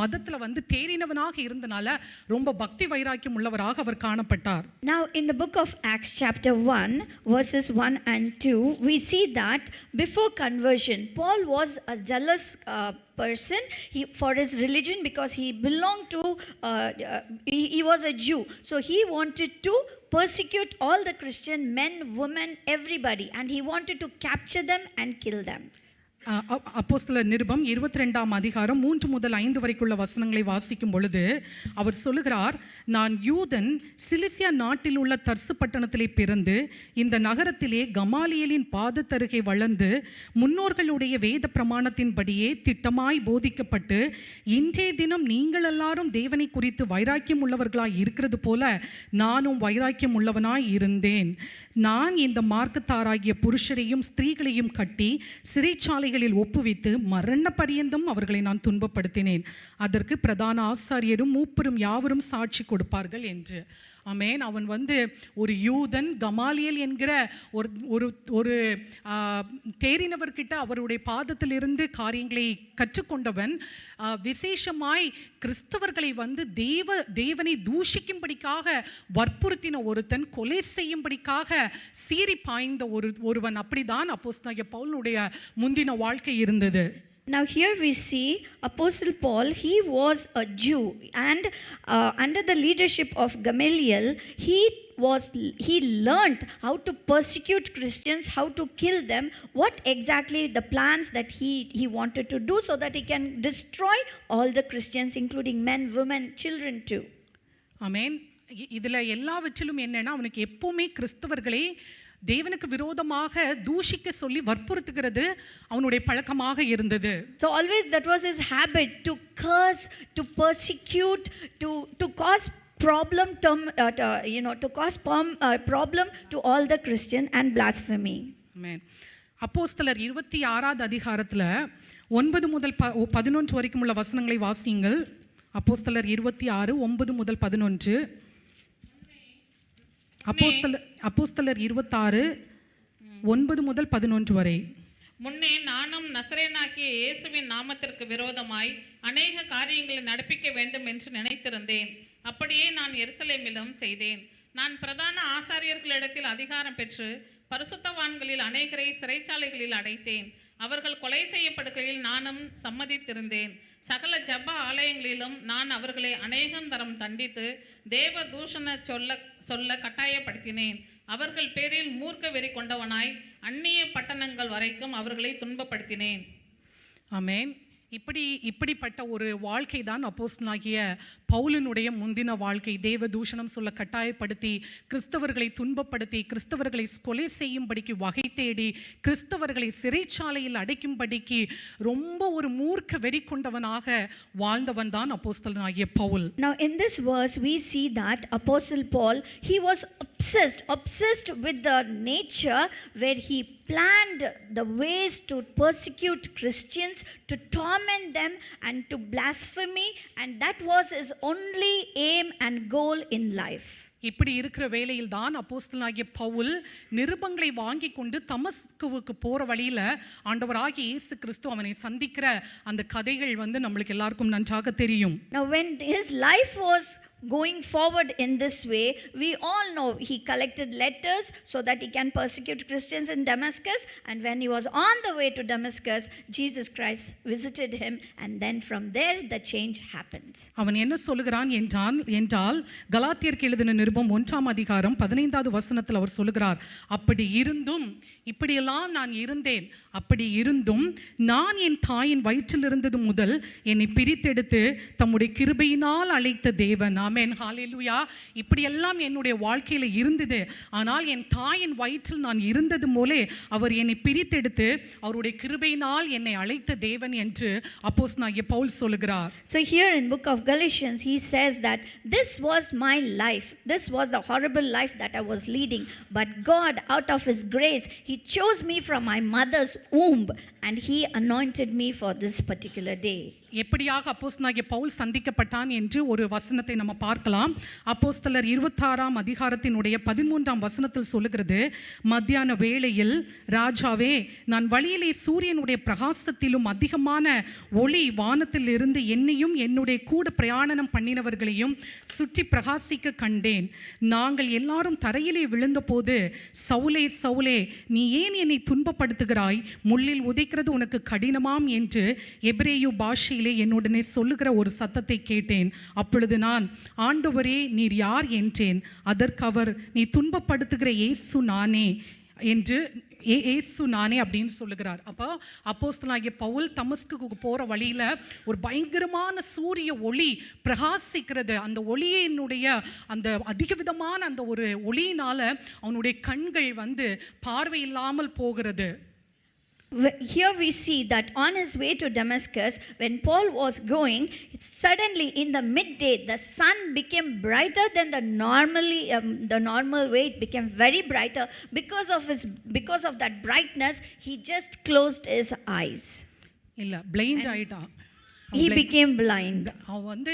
மதத்தில் வந்து தேறினவனாக இருந்தனால ரொம்ப பக்தி வைராக்கியம் உள்ளவராக அவர் காணப்பட்டார். Now in the book of Acts chapter 1 verses 1 and 2 we see that before conversion Paul was a jealous person for his religion because he belonged to he was a Jew, so he wanted to persecute all the Christian men, women, everybody, and he wanted to capture them and kill them. அப்போஸ்தலர் நிருபம் 22ஆம் அதிகாரம் 3 முதல் 5 வரைக்குள்ள வசனங்களை வாசிக்கும் பொழுது அவர் சொல்லுகிறார், நான் யூதன், சிலிசியா நாட்டில் உள்ள தர்சு பட்டணத்திலே பிறந்து இந்த நகரத்திலே கமாலியலின் பாதத்தருகே வளர்ந்து முன்னோர்களுடைய வேத பிரமாணத்தின்படியே திட்டமாய் போதிக்கப்பட்டு இன்றைய தினம் நீங்கள் எல்லாரும் தேவனை குறித்து வைராக்கியம் உள்ளவர்களாய் இருக்கிறது போல நானும் வைராக்கியம் உள்ளவனாய் இருந்தேன். நான் இந்த மார்க்கத்தாராகிய புருஷரையும் ஸ்திரீகளையும் கட்டி சிறைச்சாலைகளில் ஒப்புவித்து மரண பரியந்தம் அவர்களை நான் துன்பப்படுத்தினேன். அதற்கு பிரதான ஆசாரியரும் மூப்பரும் யாவரும் சாட்சி கொடுப்பார்கள் என்று. ஆமென். அவன் வந்து ஒரு யூதன், கமாலியல் என்கிற ஒரு தேறினவர்கிட்ட அவருடைய பாதத்திலிருந்து காரியங்களை கற்றுக்கொண்டவன். விசேஷமாய் கிறிஸ்தவர்களை வந்து தேவனை தூஷிக்கும்படிக்காக வற்புறுத்தின ஒருத்தன், கொலை செய்யும்படிக்காக சீறி பாய்ந்த ஒருவன். அப்படிதான் அப்போஸ்தலனாகிய பவுலுடைய முந்தின வாழ்க்கை இருந்தது. Now here we see Apostle Paul, he was a Jew, and under the leadership of Gamaliel, he was he learned how to persecute Christians, how to kill them, what exactly the plans that he wanted to do so that he can destroy all the Christians, including men, women, children too. ஆமென். இதில் எல்லாவற்றிலும் என்னன்னா அவனுக்கு எப்பவுமே கிறிஸ்தவர்களை தேவனுக்கு விரோதமாக தூஷிக்க சொல்லி வற்புறுத்துகிறது அவனுடைய பழக்கமாக இருந்தது. So always that was his habit, to curse, to persecute, to cause problem to cause problem to all the Christian and blasphemy. ஆமென். அப்போஸ்தலர் 26வது அதிகாரத்தில் 9 முதல் 11 வரைக்கும் உள்ள வசனங்களை வாசியுங்கள். அப்போஸ்தலர் 26 9 முதல் 11. அப்போஸ்தலர் 26 9 முதல் 11 வரை. முன்னே நானும் நசரேனாகிய இயேசுவின் நாமத்திற்கு விரோதமாய் அநேக காரியங்களை நடப்பிக்க வேண்டும் என்று நினைத்திருந்தேன். அப்படியே நான் எருசலேமிலும் செய்தேன். நான் பிரதான ஆசாரியர்களிடத்தில் அதிகாரம் பெற்று பரிசுத்தவான்களில் அநேகரை சிறைச்சாலைகளில் அடைத்தேன். அவர்கள் கொலை செய்யப்படுகையில் நானும் சம்மதித்திருந்தேன். சகல ஜப ஆலயங்களிலும் நான் அவர்களை அநேகம் தரம் தண்டித்து தேவ தூஷண சொல்ல கட்டாயப்படுத்தினேன். அவர்கள் பேரில் மூர்க்க வெறி கொண்டவனாய் அந்நிய பட்டணங்கள் வரைக்கும் அவர்களை துன்பப்படுத்தினேன். ஆமென். இப்படிப்பட்ட ஒரு வாழ்க்கை தான் அப்போஸ்தலனாகிய பவுலினுடைய முந்தின வாழ்க்கை. தேவ தூஷணம் சொல்ல கட்டாயப்படுத்தி, கிறிஸ்தவர்களை துன்பப்படுத்தி, கிறிஸ்தவர்களை கொலை செய்யும்படிக்கு வகை தேடி, கிறிஸ்தவர்களை சிறைச்சாலையில் அடைக்கும்படிக்கு ரொம்ப ஒரு மூர்க்க வெறி கொண்டவனாக வாழ்ந்தவன் தான் அப்போஸ்தலனாகிய Pavul. Now in this verse we see that Apostle Paul, he was obsessed with the nature where he planned the ways to persecute Christians, to torment them and to blasphemy, and that was his only aim and goal in life. இப்படி இருக்கிற வேளையில் தான் அப்போஸ்தலனாகிய பவுல் நிருபங்களை வாங்கி கொண்டு தமஸ்குவுக்கு போற வழியில ஆண்டவராகிய இயேசு கிறிஸ்து அவனை சந்திக்கிற அந்த கதைகள் நம்மளுக்கு எல்லாருக்கும் நன்றாக தெரியும். Now when his life was going forward in this way, we all know he collected letters so that he can persecute Christians in Damascus, and when he was on the way to Damascus, Jesus Christ visited him, and then from there the change happened. அவன் என்ன சொல்லுகிறான் என்றால் கலாத்தியருக்கு எழுதின நிருபம் 1ஆம் அதிகாரம் 15வது வசனத்தில் அவர் சொல்லுகிறார், அப்படி இருந்தும் இப்படியெல்லாம் நான் இருந்தேன், அப்படி இருந்தும் நான் என் தாயின் வயிற்றில் இருந்தது முதல் என்னை பிரித்தெடுத்து தம்முடைய கிருபையினால் அழைத்த தேவன். ஆமென், ஹல்லேலூயா. இப்படியெல்லாம் என்னுடைய வாழ்க்கையில் இருந்தது, ஆனால் என் தாயின் வயிற்றில் நான் இருந்தது போலே அவர் என்னை பிரித்தெடுத்து அவருடைய கிருபையினால் என்னை அழைத்த தேவன் என்று அப்போஸ்தலனாகிய பவுல் சொல்லுகிறார். So here in book of Galatians he says that this was my life, this was the horrible life that I was leading, but God out of his grace he chose me from my mother's womb and he anointed me for this particular day. எப்படியாக அப்போஸ்தலனாகிய பவுல் சந்திக்கப்பட்டான் என்று ஒரு வசனத்தை நம்ம பார்க்கலாம். அப்போஸ்தலர் 26ஆம் அதிகாரத்தினுடைய 13ஆம் வசனத்தில் சொல்லுகிறது, மத்தியான வேளையில் ராஜாவே, நான் வழியிலே சூரியனுடைய பிரகாசத்திலும் அதிகமான ஒளி வானத்தில் இருந்து என்னையும் என்னுடைய கூட பிரயாணம் பண்ணினவர்களையும் சுற்றி பிரகாசிக்க கண்டேன். நாங்கள் எல்லாரும் தரையிலே விழுந்தபோது, சவுலே சவுலே, நீ ஏன் என்னை துன்பப்படுத்துகிறாய்? முள்ளில் உதைக்கிறது உனக்கு கடினமாம் என்று எபிரேயு பாஷையில் என்னுடனே சொல்லுகிற ஒரு சத்தத்தை கேட்டேன். அப்பொழுது நான், ஆண்டவரே நீர் யார் என்றேன். அதற்கு அவர், நீ துன்பப்படுத்துகிற இயேசு நானே என்று இயேசு நானே அப்படின்னு சொல்லுகிறார். அப்போ அப்போஸ்தலனாகிய பவுல் தமஸ்குக்கு போகிற வழியில் ஒரு பயங்கரமான சூரிய ஒளி பிரகாசிக்கிறது. அந்த ஒளியினுடைய அந்த அதிக விதமான அந்த ஒரு ஒளியினால் அவனுடைய கண்கள் பார்வை இல்லாமல் போகிறது. Here we see that on his way to Damascus, when Paul was going, suddenly in the midday the sun became brighter than the normal way. It became very brighter. Because of that brightness, he just closed his eyes. இல்ல, blind ஆயிட்டான். He became blind. அவன்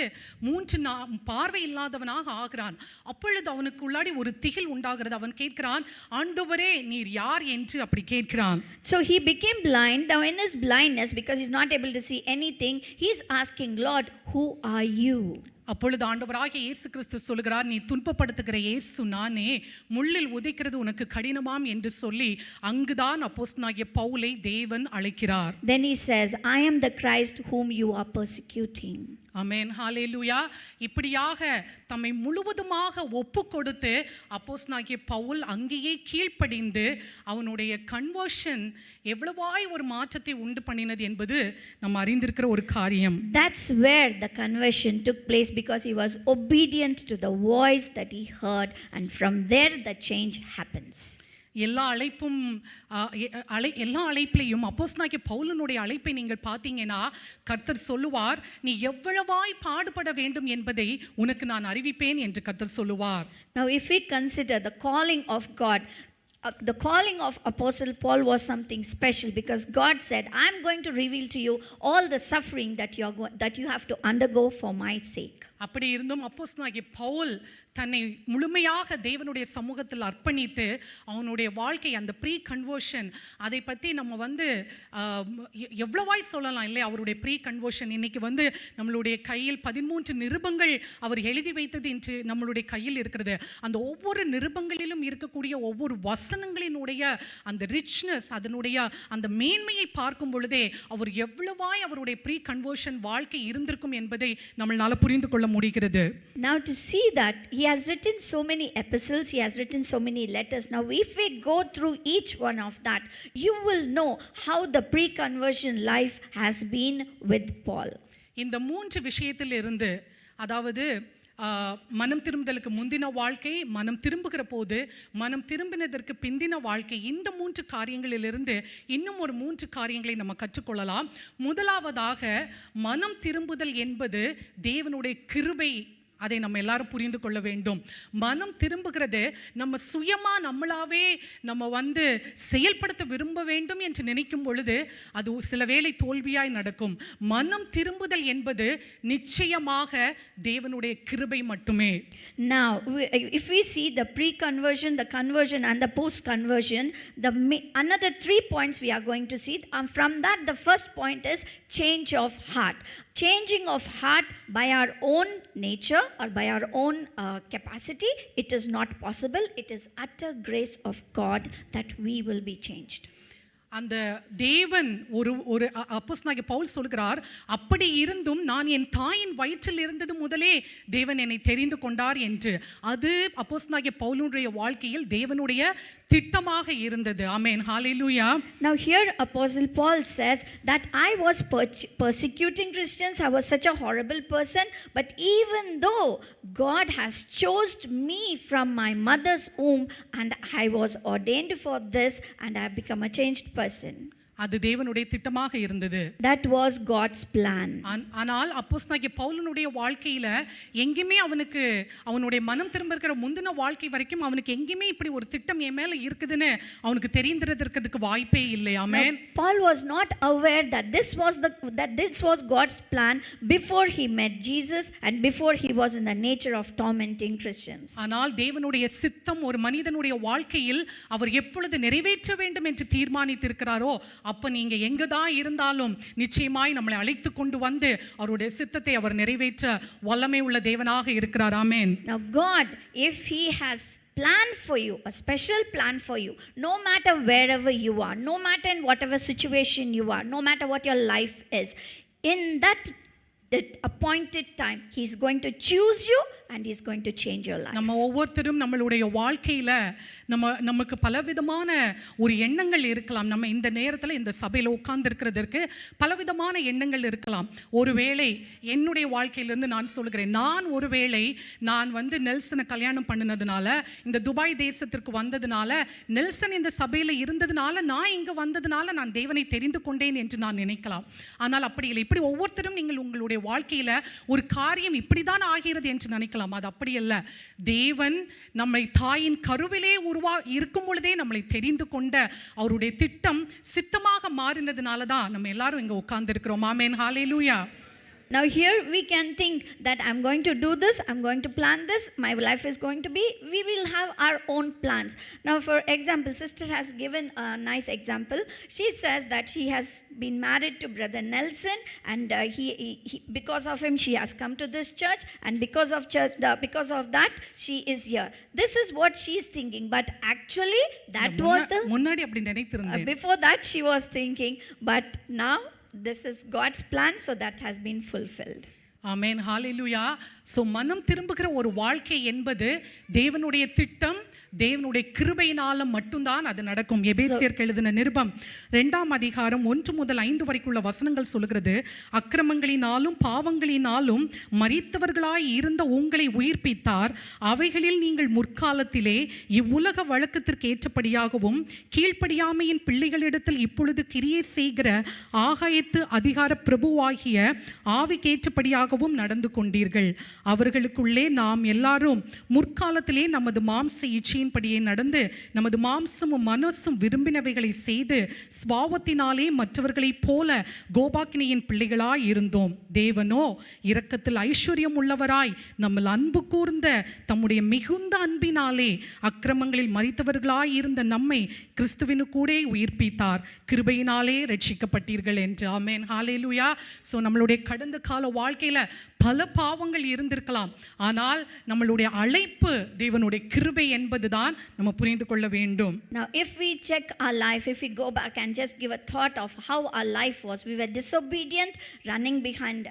பார்வை இல்லாதவனாக ஆகிறான். அப்பொழுது அவனுக்கு உள்ளாடி ஒரு திகில் உண்டாகிறது. அவன் கேட்கிறான், ஆண்டவரே நீர் யார் என்று அப்படி கேட்கிறான். So he became blind. Now in his blindness, because he's not able to see anything, he's asking, Lord, who are you? அப்பொழுது ஆண்டவராகிய இயேசு கிறிஸ்து சொல்லுகிறார், நீ துன்பப்படுத்துகிற இயேசு நானே, முள்ளில் உதைக்கிறது உனக்கு கடினமாம் என்று சொல்லி அங்குதான் அப்போஸ்தலனாகிய பவுலை தேவன் அழைக்கிறார். Then he says, I am the Christ whom you are persecuting. ஆமென், ஹalleluya. இப்படியாக தம்மை முழுவதுமாக ஒப்பு கொடுத்து அப்போஸ்தலனாகிய பவுல் அங்கேயே கீழ்ப்படிந்து அவனுடைய கன்வர்ஷன் எவ்வளவாய் ஒரு மாற்றத்தை உண்டு பண்ணினது என்பது நம்ம அறிந்திருக்கிற ஒரு காரியம். That's where the conversion took place, because he was obedient to the voice that he heard, and from there the change happens. எல்லா அழைப்பிலையும் அப்போஸ்தலனாகிய பவுலனுடைய அழைப்பை நீங்கள் பார்த்தீங்கன்னா கர்த்தர் சொல்லுவார், நீ எவ்வளவாய் பாடுபட வேண்டும் என்பதை உனக்கு நான் அறிவிப்பேன் என்று கர்த்தர் சொல்லுவார். Now if we consider the calling of God, the calling of Apostle Paul was something special, because God said, I'm going to reveal to you all the suffering that you have to undergo for my sake. அப்படி இருந்தும் அப்போஸ்தலனாகிய பவுல் தன்னை முழுமையாக தேவனுடைய சமூகத்தில் அர்ப்பணித்து அவனுடைய வாழ்க்கை அந்த ப்ரீ கன்வர்ஷன் அதை பற்றி நம்ம எவ்வளவாய் சொல்லலாம் இல்லை. அவருடைய ப்ரீ கன்வர்ஷன் இன்னைக்கு நம்மளுடைய கையில் 13 நிருபங்கள் அவர் எழுதி வைத்தது இன்று நம்மளுடைய கையில் இருக்கிறது. அந்த ஒவ்வொரு நிருபங்களிலும் இருக்கக்கூடிய ஒவ்வொரு வசனங்களினுடைய அந்த ரிச்னஸ், அதனுடைய அந்த மேன்மையை பார்க்கும் பொழுதே அவர் எவ்வளவாய் அவருடைய ப்ரீ கன்வர்ஷன் வாழ்க்கை இருந்திருக்கும் என்பதை நம்மளால புரிந்து கொள்ள முடிகிறது. Now to see that he has written so many epistles, he has written so many letters. Now if we go through each one of that, you will know how the pre-conversion life has been with Paul. இந்த 3 விஷயத்திலிருந்து, அதாவது மனம் திரும்புதலுக்கு முந்தின வாழ்க்கை, மனம் திரும்புகிற போது, மனம் திரும்பினதற்கு பிந்தின வாழ்க்கை, இந்த 3 காரியங்களிலிருந்து இன்னும் ஒரு 3 காரியங்களை நம்ம கற்றுக்கொள்ளலாம். முதலாவதாக, மனம் திரும்புதல் என்பது தேவனுடைய கிருபை. அதை நம்ம எல்லாரும் புரிந்து கொள்ள வேண்டும். மனம் திரும்புகிறது நம்ம சுயமா நம்மளாவே நம்ம செயல்படுத்த விரும்ப வேண்டும் என்று நினைக்கும் பொழுது அது சில வேளை தோல்வியாய் நடக்கும். மனம் திரும்புதல் என்பது நிச்சயமாக தேவனுடைய கிருபை மட்டுமே. Now if we see the pre-conversion, the conversion and the post-conversion, another 3 points we are going to see. From that, the first point is change of heart. Changing of heart by our own nature or by our own capacity, it is not possible. It is utter grace of God that we will be changed. அந்த தேவன் ஒரு அப்போஸ்தலனாகிய பவுல் சொல்கிறார், அப்படி இருந்தும் நான் என் தாயின் வயிற்றில் இருந்தது முதலே தேவன் என்னை தெரிந்து கொண்டார் என்று. அது அப்போஸ்தலனாகிய பவுலுடைய வாழ்க்கையில் தேவனுடைய திட்டமாக இருந்தது. ஆமென், ஹalleluya. Now here Apostle Paul says that I was persecuting Christians, I was such a horrible person, but even though God has chosen me from my mother's womb and I was ordained for this and I have become a changed person. அது தேவனுடைய திட்டமாக இருந்தது. That was God's plan. ஆனால் அப்போஸ்தலனாகிய பவுலுடைய வாழ்க்கையில எங்கேயுமே அவனுடைய மனம் திரும்புகிற முந்தின வாழ்க்கை வரைக்கும் அவனுக்கு எங்கேயுமே இப்படி ஒரு திட்டம் என் மேல இருக்குதுன்னு அவனுக்கு தெரிந்திருக்கிறதுக்கு வாய்ப்பே இல்லை. ஆமென். Paul was not aware that this was God's plan before he met Jesus and before he was in the nature of tormenting Christians. ஆனால் தேவனுடைய சித்தம் ஒரு மனிதனுடைய வாழ்க்கையில் அவர் எப்பொழுது நிறைவேற்ற வேண்டும் என்று தீர்மானித்திருக்கிறாரோ அப்ப நீங்க எங்கதான் இருந்தாலும் நிச்சயமாய் நம்மளை அழைத்து கொண்டு அவருடைய சித்தத்தை அவர் நிறைவேற்ற வல்லமை உள்ள தேவனாக இருக்கிறார். ஆமென். Now God, if he has plan for you, a special plan for you, no matter wherever you are, no matter in whatever situation you are, no matter what your life is, in that appointed time he is going to choose you and he is going to change your life. நம்ம ஒவ்வொருத்தரும் நம்மளுடைய வாழ்க்கையில நமக்கு பலவிதமான ஒரு எண்ணங்கள் இருக்கலாம். நம்ம இந்த நேரத்தில் இந்த சபையில் உட்கார்ந்து இருக்கிறதற்கு பலவிதமான எண்ணங்கள் இருக்கலாம். ஒருவேளை என்னுடைய வாழ்க்கையிலிருந்து நான் சொல்கிறேன், நான் நெல்சனை கல்யாணம் பண்ணினதுனால, இந்த துபாய் தேசத்திற்கு வந்ததுனால, நெல்சன் இந்த சபையில் இருந்ததுனால, நான் இங்கே வந்ததுனால நான் தேவனை தெரிந்து கொண்டேன் என்று நான் நினைக்கலாம். ஆனால் அப்படி இல்லை. இப்படி ஒவ்வொருத்தரும் நீங்கள் உங்களுடைய வாழ்க்கையில ஒரு காரியம் இப்படிதான் ஆகிறது என்று நினைக்கலாம். அது அப்படி அல்ல. தேவன் நம்மை தாயின் கருவிலே இருக்கும் பொழுதே நம்மளை தெரிந்து கொண்ட அவருடைய திட்டம் சித்தமாக மாறினதுனால தான் நம்ம எல்லாரும் இங்க உட்கார்ந்து இருக்கிறோம். ஆமென், ஹalleluya. Now here we can think that I'm going to do this, I'm going to plan this, my life is going to be, we will have our own plans. Now for example, sister has given a nice example. She says that she has been married to brother Nelson and he because of him she has come to this church, and because of that she is here. This is what she is thinking, but actually that was the முன்னாடி அப்படி நினைத்திருந்தேன். Before that she was thinking, but now this is God's plan, so that has been fulfilled. Amen, hallelujah. So மனம் திரும்புகிற ஒரு வாழ்க்கை என்பது தேவனுடைய திட்டம், தேவனுடைய கிருபையினால மட்டும்தான் அது நடக்கும். எபேசியருக்கு எழுதின நிருபம் 2ஆம் அதிகாரம் 1 முதல் 5 வரைக்குள்ள வசனங்கள் சொல்கிறது, அக்கிரமங்களினாலும் பாவங்களினாலும் மரித்தவர்களாய் இருந்த உங்களை உயிர்ப்பித்தார். அவைகளில் நீங்கள் முற்காலத்திலே இவ்வுலக வழக்கத்திற்கு ஏற்றபடியாகவும் கீழ்ப்படியாமையின் பிள்ளைகளிடத்தில் இப்பொழுது கிரியை செய்கிற ஆகாயத்து அதிகார பிரபுவாகிய ஆவிக்கேற்றபடியாகவும் நடந்து கொண்டீர்கள். அவர்களுக்குள்ளே நாம் எல்லாரும் முற்காலத்திலே நமது மாம்ச இச்சையின்படியே நடந்து நமது மாம்சமும் மனசும் விரும்பினவைகளை செய்து ஸ்வாவத்தினாலே மற்றவர்களைப் போல கோபாக்கினியின் பிள்ளைகளாய் இருந்தோம். தேவனோ இரக்கத்தில் ஐஸ்வர்யம் உள்ளவராய் நம்மில் அன்பு கூர்ந்த தம்முடைய மிகுந்த அன்பினாலே அக்கிரமங்களில் மரித்தவர்களாய் இருந்த நம்மை கிறிஸ்துவினு கூட உயிர்ப்பித்தார். கிருபையினாலே ரட்சிக்கப்பட்டீர்கள் என்று. ஆமென், ஹalleluya. ஸோ நம்மளுடைய கடந்த கால வாழ்க்கையில பல பாவங்கள் இருந்திருக்கலாம், ஆனால் நம்மளுடைய அழைப்பு தேவனுடைய கிருபை என்பதுதான் நம்ம புரிந்து கொள்ள வேண்டும். Now, if we check our life, if we go back and just give a thought of how our life was, we were disobedient, running behind,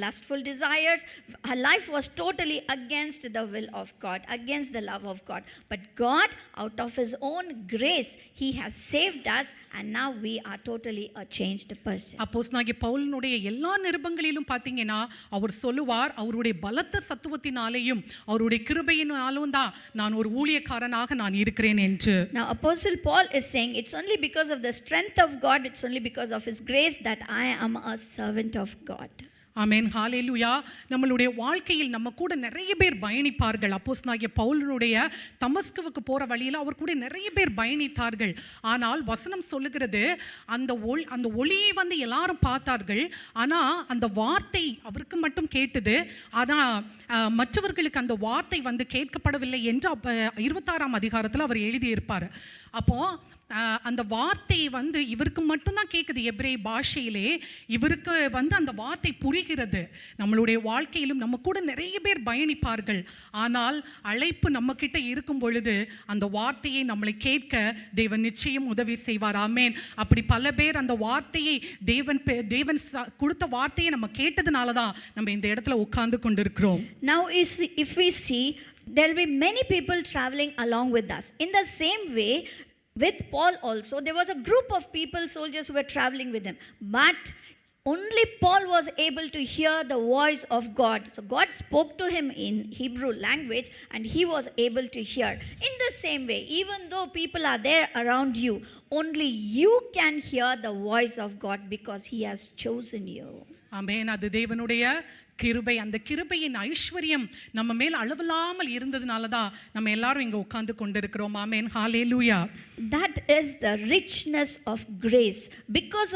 lustful desires. Our life was totally against the will of God, against the love of God. But God, out of His own grace, He has saved us, and now we are totally a changed person. அப்போஸ்தலனாகிய பவுலினுடைய எல்லா நிருபங்களிலும் பார்த்தீங்கன்னா அவர் சொல்லுவார், அவருடைய பலத்த சத்துவத்தினாலேயும் அவருடைய கிருபையினாலும் தான் நான் ஒரு ஊழியக்காரனாக நான் இருக்கிறேன் என்று. Now Apostle Paul is saying it's only because of the strength of God, it's only because of His grace that I am a servant of God. ஆமென், ஹalleluya. நம்மளுடைய வாழ்க்கையில் நம்ம கூட நிறைய பேர் பயணிப்பார்கள். அப்போஸ்தலனாகிய பவுலினுடைய தமஸ்குவுக்கு போற வழியில் அவர் கூட நிறைய பேர் பயணித்தார்கள். ஆனால் வசனம் சொல்லுகிறது, அந்த ஒளியை வந்து எல்லாரும் பார்த்தார்கள், ஆனா அந்த வார்த்தை அவருக்கு மட்டும் கேட்டது, ஆனா மற்றவர்களுக்கு அந்த வார்த்தை வந்து கேட்கப்படவில்லை என்று 26ஆம் அதிகாரத்தில் அவர் எழுதியிருப்பார். அப்போ அந்த வார்த்தை வந்து இவருக்கு மட்டும்தான் கேட்குது எபிரேய பாஷையிலே, இவருக்கு வந்து அந்த வார்த்தை புரிகிறது. நம்மளுடைய வாழ்க்கையிலும் நம்ம கூட நிறைய பேர் பயணிப்பார்கள், ஆனால் அழைப்பு நம்ம கிட்ட இருக்கும் பொழுது அந்த வார்த்தையை நம்மளை கேட்க தேவன் நிச்சயம் உதவி செய்வார். ஆமென். அப்படி பல பேர் அந்த வார்த்தையை தேவன் கொடுத்த வார்த்தையை நம்ம கேட்டதுனால தான் நம்ம இந்த இடத்துல உட்கார்ந்து கொண்டிருக்கிறோம். Now if we see, there will be many people traveling along with us. In the same way, with Paul also, there was a group of people, soldiers, who were traveling with him. But only Paul was able to hear the voice of God. So God spoke to him in Hebrew language and he was able to hear. In the same way, even though people are there around you, only you can hear the voice of God because He has chosen you. ஆமென். அது தேவனுடைய கிருபை. அந்த கிருபையின் ஐஸ்வர்யம் நம்ம மேல் அளவில்லாமல் இருந்ததுனால தான் நம்ம எல்லாரும் இங்க உட்கார்ந்து கொண்டிருக்கிறோம். ஆமென், ஹalleluya. That is the richness of grace. Because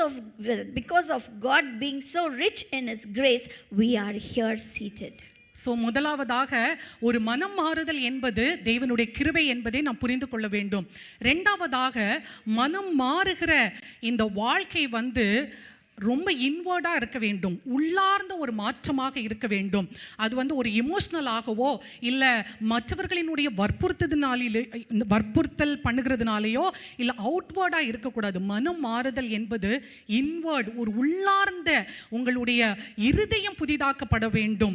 of God being so rich in His grace, we are here seated. So முதலாவதாக ஒரு மனம் மாறுதல் என்பது தேவனுடைய கிருபை என்பதை நாம் புரிந்து கொள்ள வேண்டும். ரெண்டாவதாக மனம் மாறுகிற இந்த வாழ்க்கை வந்து ரொம்ப இன்வர்டாக இருக்க வேண்டும், உள்ளார்ந்த ஒரு மாற்றமாக இருக்க வேண்டும். அது வந்து ஒரு எமோஷ்னலாகவோ இல்லை மற்றவர்களினுடைய வற்புறுத்தல் பண்ணுகிறதுனாலேயோ இல்லை அவுட்வேர்டாக இருக்கக்கூடாது. மனம் மாறுதல் என்பது இன்வர்ட், ஒரு உள்ளார்ந்த உங்களுடைய இருதயம் புதிதாக்கப்பட வேண்டும்,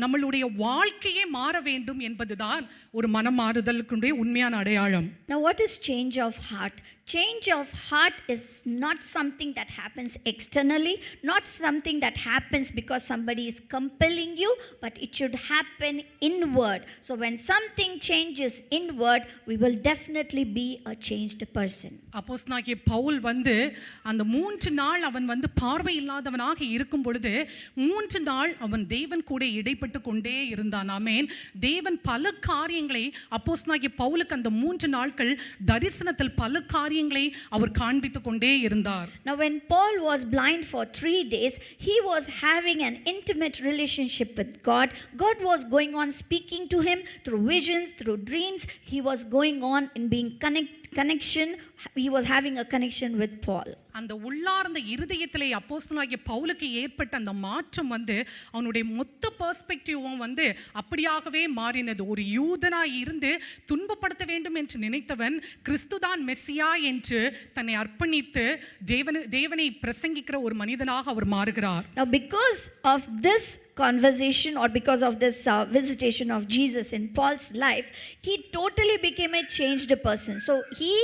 நம்மளுடைய வாழ்க்கையே மாற வேண்டும் என்பதுதான் ஒரு மனம் மாறுதலுக்குடைய உண்மையான அடையாளம். Now what is change of heart? Change of heart is not something that happens externally, not something that happens because somebody is compelling you, but it should happen inward. So when something changes inward, we will definitely be a changed person. அப்போஸ்தலனாகிய பவுல் வந்து அந்த 3 நாள் அவன் வந்து பார்வை இல்லாதவனாக இருக்கும் பொழுது 3 நாள் அவன் தேவன் கூட இடைப்பட்டு கொண்டே இருந்தான். ஆமென். தேவன் பல காரியங்களை அப்போஸ்தலனாகிய பவுலுக்கு அந்த 3 நாட்கள் தரிசனத்தில் பல காரியங்களை அவர் காண்பித்து கொண்டே இருந்தார். Now when Paul was blind for 3 days, he was having an intimate relationship with God. God was going on speaking to him through visions, through dreams. He was going on in being connected connection, he was having a connection with Paul. அந்த உள்ளார்ந்த இருதயத்திலே அப்போஸ்தலனாகிய பவுலுக்கு ஏற்பட்ட அந்த மாற்றம் வந்து அவனுடைய மொத்த பெர்ஸ்பெக்டிவும் வந்து அப்படியாகவே மாறினது. ஒரு யூதனாய் இருந்து துன்பப்படுத்த வேண்டும் என்று நினைத்தவன் கிறிஸ்துதான் மெஸ்ஸியா என்று தன்னை அர்ப்பணித்து தேவனை பிரசங்கிக்கிற ஒரு மனிதனாக அவர் மாறுகிறார். Now because of this conversation or because of this visitation of Jesus in Paul's life, he totally became a changed person. So he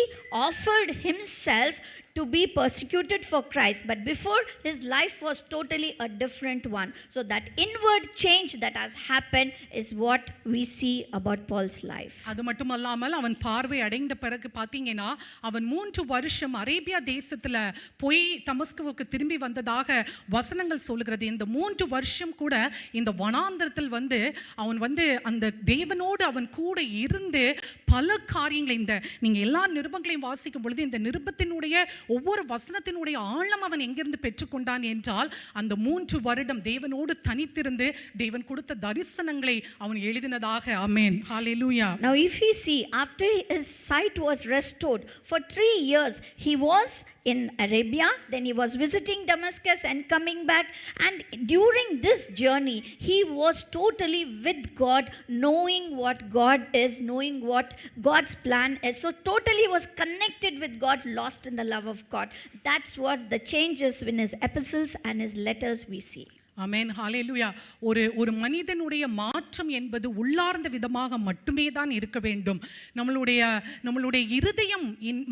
offered himself to be persecuted for Christ, but before his life was totally a different one. So that inward change that has happened is what we see about Paul's life. அது மட்டுமல்லாமல் அவன் பார்வை அடைந்த பிறகு பார்த்தீங்கன்னா அவன் 3 வருஷம் Arabia தேசத்துல போய் தமஸ்குவுக்கு திரும்பி வந்ததாக வசனங்கள் சொல்லுகிறது. இந்த 3 வருஷம் கூட இந்த வனாந்தரத்தில் வந்து அவன் வந்து அந்த தேவனோடு அவன் கூட இருந்து பல காரியங்களை நீங்க எல்லா நிருபங்களையும் வாசிக்கும் பொழுது இந்த நிருபத்தினுடைய ஒவ்வொரு வசனத்தினுடைய ஆழம் அவன் எங்கிருந்து பெற்றுக்கொண்டான் என்றால் அந்த 3 வருடம் தேவனோடு தனித்திருந்து தேவன் கொடுத்த தரிசனங்களை அவன் எழுதினதாக. ஆமென், ஹalleluya. Now if we see, after his sight was restored for 3 years, he was in Arabia, then he was visiting Damascus and coming back, and during this journey he was totally with God, knowing what God is, knowing what God's plan is. So totally was connected with God, lost in the love of God. That's what the changes in his epistles and his letters we see. ஆமென், ஹalleluya. ஒரு மனிதனுடைய மாற்றம் என்பது உள்ளார்ந்த விதமாக மட்டுமே தான் இருக்க வேண்டும். நம்மளுடைய இருதயம்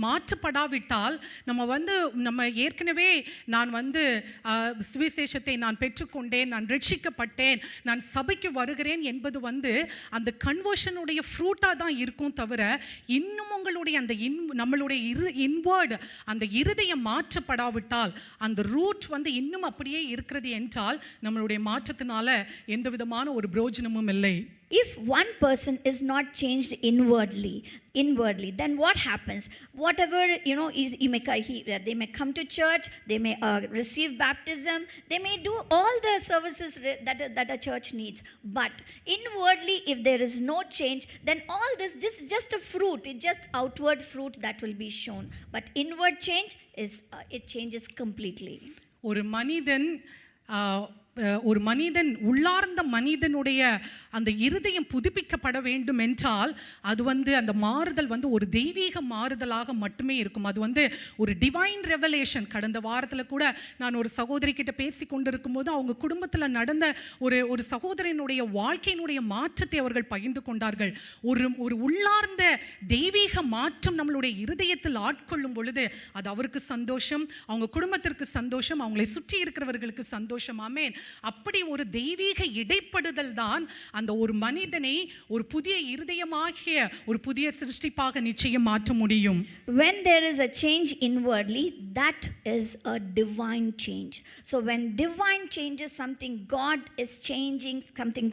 மாற்றப்படாவிட்டால் நம்ம ஏற்கனவே நான் சுவிசேஷத்தை நான் பெற்றுக்கொண்டேன், நான் ரட்சிக்கப்பட்டேன், நான் சபைக்கு வருகிறேன் என்பது அந்த கன்வர்ஷனுடைய ஃப்ரூட்டாக தான் இருக்கும் தவிர இன்னும் உங்களுடைய அந்த நம்மளுடைய இன்வர்டு அந்த இருதயம் மாற்றப்படாவிட்டால் அந்த ரூட் இன்னும் அப்படியே இருக்கிறது என்றால் நம்மளுடைய மாற்றத்தினால எந்த விதமான ஒரு பிரயோஜனமும் இல்லை. If one person is not changed inwardly, then what happens? Whatever they may come to church, they may receive baptism, they may do all the services that a church needs. But inwardly, if there is no change, then all this just a fruit, it's just outward fruit that will be shown. But inward change is it changes completely. ஒரு மனிதன் உள்ளார்ந்த மனிதனுடைய அந்த இருதயம் புதுப்பிக்கப்பட வேண்டும் என்றால் அது அந்த மாறுதல் ஒரு தெய்வீக மாறுதலாக மட்டுமே இருக்கும். அது ஒரு டிவைன் ரெவலேஷன். கடந்த வாரத்தில் கூட நான் ஒரு சகோதரி கிட்ட பேசி கொண்டிருக்கும் போது அவங்க குடும்பத்தில் நடந்த ஒரு சகோதரனுடைய வாழ்க்கையினுடைய மாற்றத்தை அவர்கள் பகிர்ந்து கொண்டார்கள். ஒரு உள்ளார்ந்த தெய்வீக மாற்றம் நம்மளுடைய இருதயத்தில் ஆட்கொள்ளும் பொழுது அது அவருக்கு சந்தோஷம், அவங்க குடும்பத்திற்கு சந்தோஷம், அவங்களை சுற்றி இருக்கிறவர்களுக்கு சந்தோஷம். ஆமென். அப்படி ஒரு தெய்வீக இடைப்படுதல் தான் அந்த ஒரு மனிதனை ஒரு புதிய இருதயமாகிய ஒரு புதிய சிருஷ்டிப்பாக நிச்சயம் மாற்ற முடியும். When there is a change inwardly, that is a divine change. So when divine change is something, God is changing something,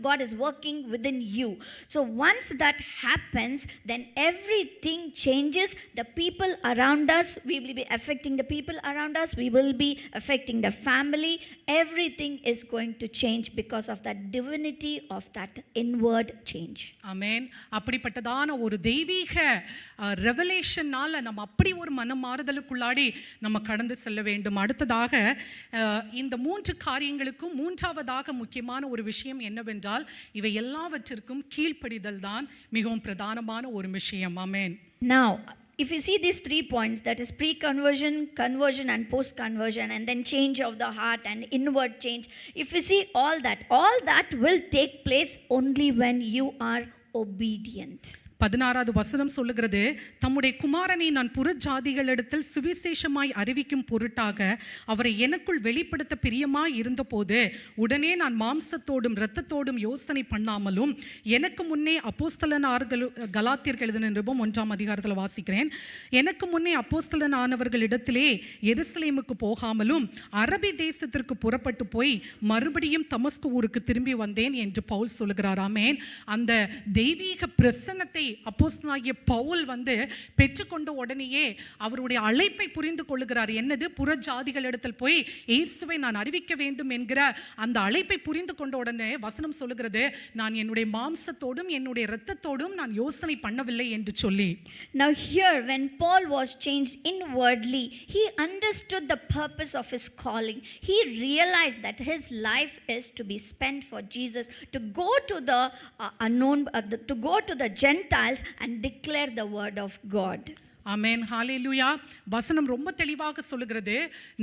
God is working within you. So once that happens, then everything changes. The people around us, we will be affecting the people around us, we will be affecting the family. Everything is going to change because of that divinity of that inward change. ஆமென். அப்படிப்பட்டதான ஒரு தெய்வீக ரெவலேஷனால நம்ம அப்படி ஒரு மனமாறுதலுக்குள்ளாடி நம்ம கடந்து செல்ல வேண்டும். அடுத்ததாக இந்த 3 காரியங்களுக்கும் மூன்றாவதாக முக்கியமான ஒரு விஷயம் என்னவென்றால் இவை எல்லாவற்றிற்கும் கீழ்ப்படிதல் தான் மிகவும் பிரதானமான ஒரு விஷயம். ஆமென். Now if you see these 3 points, that is pre-conversion, conversion and post-conversion, and then change of the heart and inward change, if you see all that will take place only when you are obedient. 16வது வசனம் சொல்லுகிறது, தம்முடைய குமாரனை நான் புறஜாதிகளிடத்தில் சுவிசேஷமாய் அறிவிக்கும் பொருட்டாக அவரை எனக்குள் வெளிப்படுத்த பிரியமாய் இருந்தபோது உடனே நான் மாம்சத்தோடும் இரத்தத்தோடும் யோசனை பண்ணாமலும் எனக்கு முன்னே அப்போஸ்தலனார்கள் கலாத்தியர்கள் எழுதின நிருபம் 1ஆம் அதிகாரத்தில் வாசிக்கிறேன். எனக்கு முன்னே அப்போஸ்தலனானவர்களிடத்திலே எருசலேமுக்கு போகாமலும் அரபி தேசத்திற்கு புறப்பட்டு போய் மறுபடியும் தமஸ்கு ஊருக்கு திரும்பி வந்தேன் என்று பவுல் சொல்லுகிறார். ஆமென். அந்த தெய்வீக பிரசன்னத்தை அப்போஸ்தலனாகிய பவுல் வந்து பெற்றுக்கொண்ட உடனேயே அவருடைய அழைப்பை புரிந்து கொள்ளுகிறார். என்னது? புற ஜாதிகளிடத்தில் போய் இயேசுவை நான் அறிவிக்க வேண்டும் என்கிற அந்த அழைப்பை புரிந்து கொண்ட உடனே வசனம் சொல்லுகிறது, நான் என்னுடைய மாம்சத்தோடும் என்னுடைய இரத்தத்தோடும் நான் யோசனை பண்ணவில்லை என்று சொல்லி. Now here, when Paul was changed inwardly, he understood the purpose of his calling. He realized that his life is to be spent for Jesus, to go to the unknown, to go to the Gentiles and declare the word of God. ஆமென், ஹalleluya. வசனம் ரொம்ப தெளிவாக சொல்லுகிறது,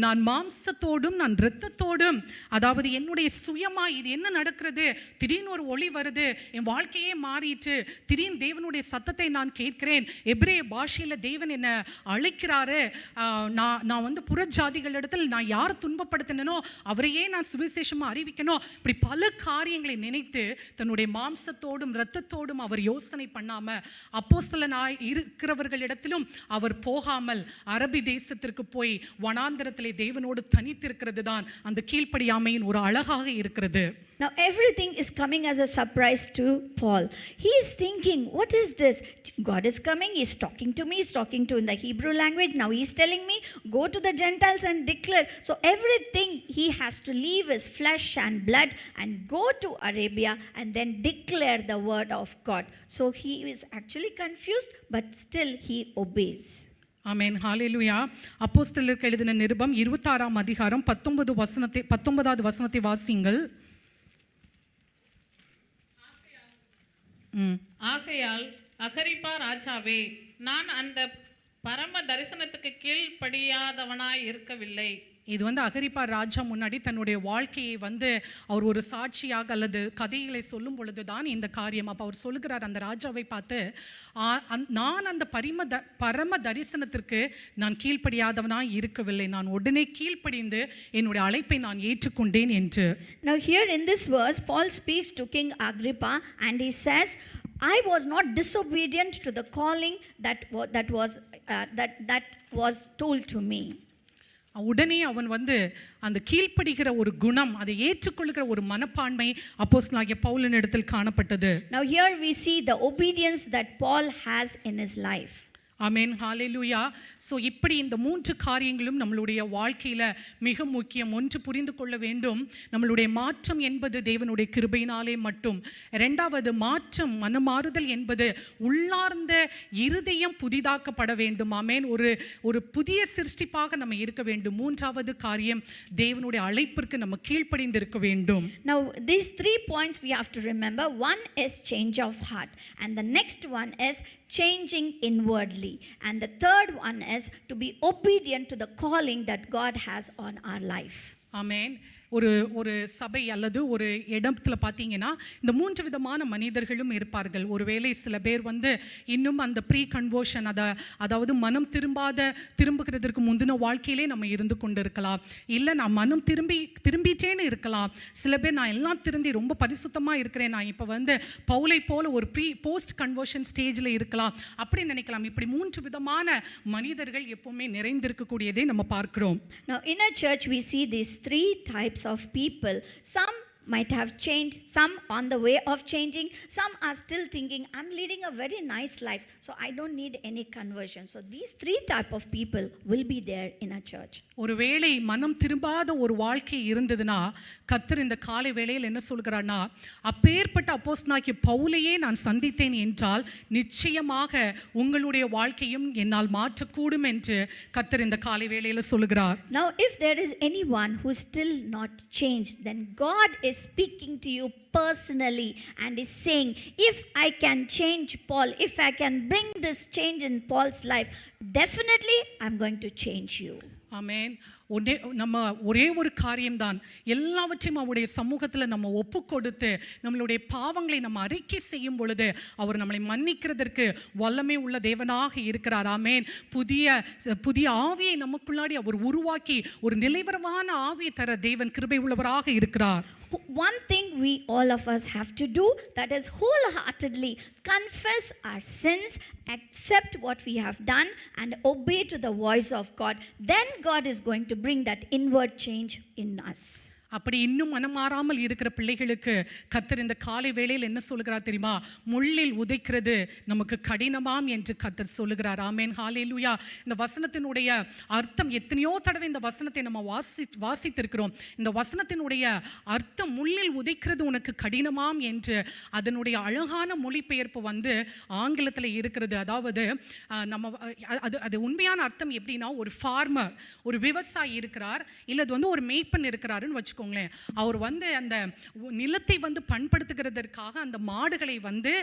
நான் மாம்சத்தோடும் நான் இரத்தத்தோடும், அதாவது என்னுடைய சுயமா இது என்ன நடக்கிறது, திடீர்னு ஒரு ஒளி வருது, என் வாழ்க்கையே மாறிட்டு, திடீர்னு தேவனுடைய சத்தத்தை நான் கேட்கிறேன், எபிரேய பாஷையில் தேவன் என்னை அழைக்கிறாரு, நான் வந்து புறஜாதிகளிடத்தில் நான் யார் துன்பப்படுத்தினோ அவரையே நான் சுவிசேஷமாக அறிவிக்கணும். இப்படி பல காரியங்களை நினைத்து தன்னுடைய மாம்சத்தோடும் இரத்தத்தோடும் அவர் யோசனை பண்ணாம அப்போஸ்தலனாய் இருக்கிறவர்களிடத்திலும் அவர் போகாமல் அரபி தேசத்திற்கு போய் வனாந்தரத்திலே தேவனோடு தனித்திருக்கிறது தான் அந்த கீழ்ப்படியாமையின் ஒரு அழகாக இருக்கிறது. Now everything is coming as a surprise to Paul. He is thinking, what is this? God is coming, he is talking to me, he is talking to in the Hebrew language. Now he is telling me, go to the Gentiles and declare. So everything he has to leave his flesh and blood and go to Arabia and then declare the word of God. So he is actually confused, but still he obeys. ஆமென், ஹalleluya. அப்போஸ்தலருக்கு எழுதின நிருபம் 26ஆம் அதிகாரம் 19வது வசனத்தை வாசியுங்கள். ஆகையால் அகரிப்பா ராஜாவே, நான் அந்த பரம தரிசனத்துக்கு கீழ்ப்படியாதவனாய் இருக்கவில்லை. இது வந்து அகரிப்பா ராஜா முன்னாடி தன்னுடைய வாழ்க்கையை வந்து அவர் ஒரு சாட்சியாக அல்லது கதைகளை சொல்லும் பொழுது தான் இந்த காரியம். அப்போ அவர் சொல்லுகிறார் அந்த ராஜாவை பார்த்து, நான் அந்த பரம தரிசனத்திற்கு நான் கீழ்ப்படியாதவனாய் இருக்கவில்லை, நான் உடனே கீழ்ப்படிந்து என்னுடைய அழைப்பை நான் ஏற்றுக்கொண்டேன் என்று. Now here in this verse, Paul speaks to King Agrippa and he says, I was not disobedient to the calling that was told to me. உடனே அவன் வந்து அந்த கீழ்ப்படுகிற ஒரு குணம், அதை ஏற்றுக்கொள்கிற ஒரு மனப்பான்மை அப்போஸ்தலனாகிய பவுலின் இடத்தில் காணப்பட்டது. Now here we see the obedience that Paul has in his life. Amen, hallelujah. So இப்படி இந்த 3 காரியங்களும் நம்மளுடைய வாழ்க்கையில் மிக முக்கியம். ஒன்று புரிந்து கொள்ள வேண்டும், நம்மளுடைய மாற்றம் என்பது தேவனுடைய கிருபையினாலே மட்டும். இரண்டாவது, மாற்றம் மனமாறுதல் என்பது உள்ளார்ந்த இருதயம் புதிதாக்கப்பட வேண்டும். ஆமென், ஒரு புதிய சிருஷ்டிப்பாக நம்ம இருக்க வேண்டும். மூன்றாவது காரியம், தேவனுடைய அழைப்பிற்கு நம்ம கீழ்ப்படிந்து இருக்க வேண்டும். Now these 3 points we have to remember. One is change of heart, and the next one is changing inwardly, and the third one is to be obedient to the calling that God has on our life. ஆமென். ஒரு சபை அல்லது ஒரு இடத்துல பார்த்தீங்கன்னா இந்த 3 விதமான மனிதர்களும் இருப்பார்கள். ஒருவேளை சில பேர் வந்து இன்னும் அந்த ப்ரீ கன்வர்ஷன், அதாவது மனம் திரும்புகிறதற்கு முந்தின வாழ்க்கையிலே நம்ம இருந்து கொண்டு இருக்கலாம். இல்லை நான் மனம் திரும்பிட்டேன்னு இருக்கலாம். சில பேர் நான் எல்லாம் திருந்தி ரொம்ப பரிசுத்தமாக இருக்கிறேன், நான் இப்போ வந்து பவுலை போல ஒரு போஸ்ட் கன்வர்ஷன் ஸ்டேஜில் இருக்கலாம் அப்படி நினைக்கலாம். இப்படி 3 விதமான மனிதர்கள் எப்பவுமே நிறைந்திருக்கக்கூடியதை நம்ம பார்க்கிறோம். Now in a church we see these 3 types of people. Some might have changed, some on the way of changing, some are still thinking I'm leading a very nice life, so I don't need any conversion. So these 3 type of people will be there in a church. ஒருவேளை மனம் திரும்பாத ஒரு வாழ்க்கை இருந்ததுன்னா கர்த்தர் இந்த காலை வேளையில் என்ன சொல்கிறார்னா, அப்பேற்பட்ட அப்போஸ்தலனாகிய பவுலையே நான் சந்தித்தேன் என்றால் நிச்சயமாக உங்களுடைய வாழ்க்கையும் என்னால் மாற்றக்கூடும் என்று கர்த்தர் இந்த காலை வேளையில் சொல்கிறார். Now if there is anyone who is still not changed, then God is speaking to you personally and is saying, if I can change Paul, if I can bring this change in Paul's life, definitely I'm going to change you. ஆமென். நம்ம ஒரே ஒரு காரியம்தான், எல்லாவற்றையும் அவருடைய சமூகத்தில் நம்ம ஒப்பு கொடுத்து நம்மளுடைய பாவங்களை நம்ம அறிக்கை செய்யும் பொழுது அவர் நம்மளை மன்னிக்கிறதற்கு வல்லமை உள்ள தேவனாக இருக்கிறார். ஆமென். புதிய ஆவியை நமக்குள்ளாடி அவர் உருவாக்கி ஒரு நிலைவரமான ஆவியை தர தேவன் கிருபை உள்ளவராக இருக்கிறார். One thing we all of us have to do, that is wholeheartedly confess our sins, accept what we have done and obey to the voice of God. Then God is going to bring that inward change in us. அப்படி இன்னும் மனம் மாறாமல் இருக்கிற பிள்ளைகளுக்கு கர்த்தர் இந்த காலை வேளையில் என்ன சொல்லுகிறார் தெரியுமா? முள்ளில் உதைக்கிறது நமக்கு கடினமாம் என்று கர்த்தர் சொல்லுகிறார். ஆமென், ஹல்லேலூயா. இந்த வசனத்தினுடைய அர்த்தம் எத்தனையோ தடவை இந்த வசனத்தை நம்ம வாசித்திருக்கிறோம். இந்த வசனத்தினுடைய அர்த்தம் முள்ளில் உதைக்கிறது உனக்கு கடினமாம் என்று அதனுடைய அழகான மொழிபெயர்ப்பு வந்து ஆங்கிலத்தில் இருக்கிறது. அதாவது நம்ம அது உண்மையான அர்த்தம் எப்படின்னா, ஒரு ஃபார்மர், ஒரு விவசாயி இருக்கிறார், இல்லை அது வந்து ஒரு மேய்ப்பன் இருக்கிறாருன்னு வச்சுக்கோங்களேன். அவர் வந்து அந்த நிலத்தை வந்து பண்படுத்துகிறதற்காக அந்த மாடுகளை வந்து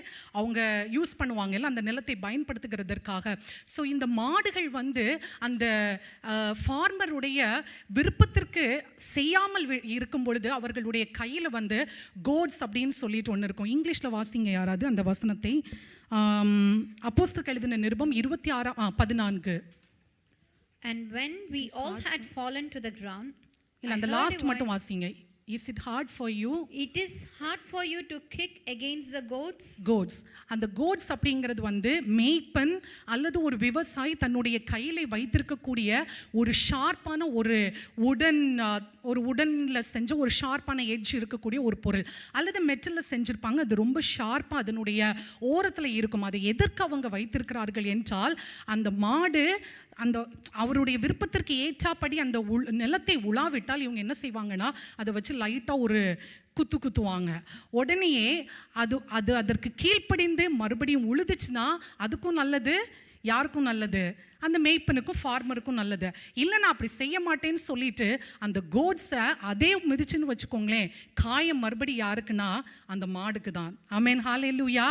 அவங்க யூஸ் பண்ணுவாங்க, அந்த நிலத்தை பயன்படுத்துகிறதற்காக. ஸோ இந்த மாடுகள் வந்து அந்த ஃபார்மருடைய விருப்பத்திற்கு செய்யாமல் இருக்கும் பொழுது அவர்களுடைய கையில் வந்து கோட்ஸ் அப்படின்னு சொல்லிட்டு ஒன்று இருக்கும். இங்கிலீஷில் வாசிங்க யாராவது அந்த வசனத்தை. அப்போஸ்தலர் எழுதின நிருபம் 26:14. And when we all had fallen to the ground, இல்லை அந்த லாஸ்ட் மட்டும் வாசிங்க. Is it hard for you? It is hard for you to kick against the goats. Goats. அந்த கோட்ஸ் அப்படிங்கிறது வந்து மேய்ப்பன் அல்லது ஒரு விவசாயி தன்னுடைய கையில் வைத்திருக்கக்கூடிய ஒரு ஷார்ப்பான ஒரு உடனில் செஞ்ச ஒரு ஷார்ப்பான எட்ஜ் இருக்கக்கூடிய ஒரு பொருள், அல்லது மெட்டலில் செஞ்சுருப்பாங்க. அது ரொம்ப ஷார்ப்பாக அதனுடைய ஓரத்தில் இருக்கும். அதை எதற்கு அவங்க வைத்திருக்கிறார்கள் என்றால், அந்த மாடு அந்த அவருடைய விருப்பத்திற்கு ஏற்றாப்படி அந்த நிலத்தை உலாவிட்டால் இவங்க என்ன செய்வாங்கன்னா, அதை வச்சு லைட்டாக ஒரு குத்துவாங்க. உடனேயே அது அதற்கு கீழ்ப்படிந்து மறுபடியும் உழுதுச்சுன்னா அதுக்கும் நல்லது, யாருக்கும் நல்லது? அந்த மேய்ப்பனுக்கும் ஃபார்மருக்கும் நல்லது. இல்லை நான் அப்படி செய்ய மாட்டேன்னு சொல்லிட்டு அந்த கோட்ஸை அதே மிதிச்சுன்னு வச்சுக்கோங்களேன், காயம் மறுபடி யாருக்குன்னா அந்த மாடுக்கு தான். ஆமென், ஹல்லேலூயா.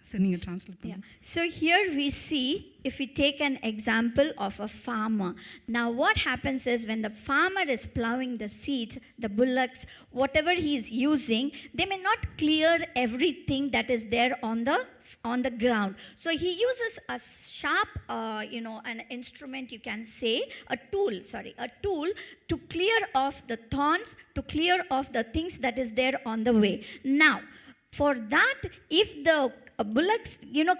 சரி, நீங்கள் ட்ரான்ஸ்லேட் பண்ணுங்க. So here we see, if we take an example of a farmer. Now what happens is, when the farmer is plowing the seeds, the bullocks, whatever he is using, they may not clear everything that is there on the ground. So he uses a sharp, an instrument, you can say, a tool to clear off the thorns, to clear off the things that is there on the way. Now, for that, if the bullocks,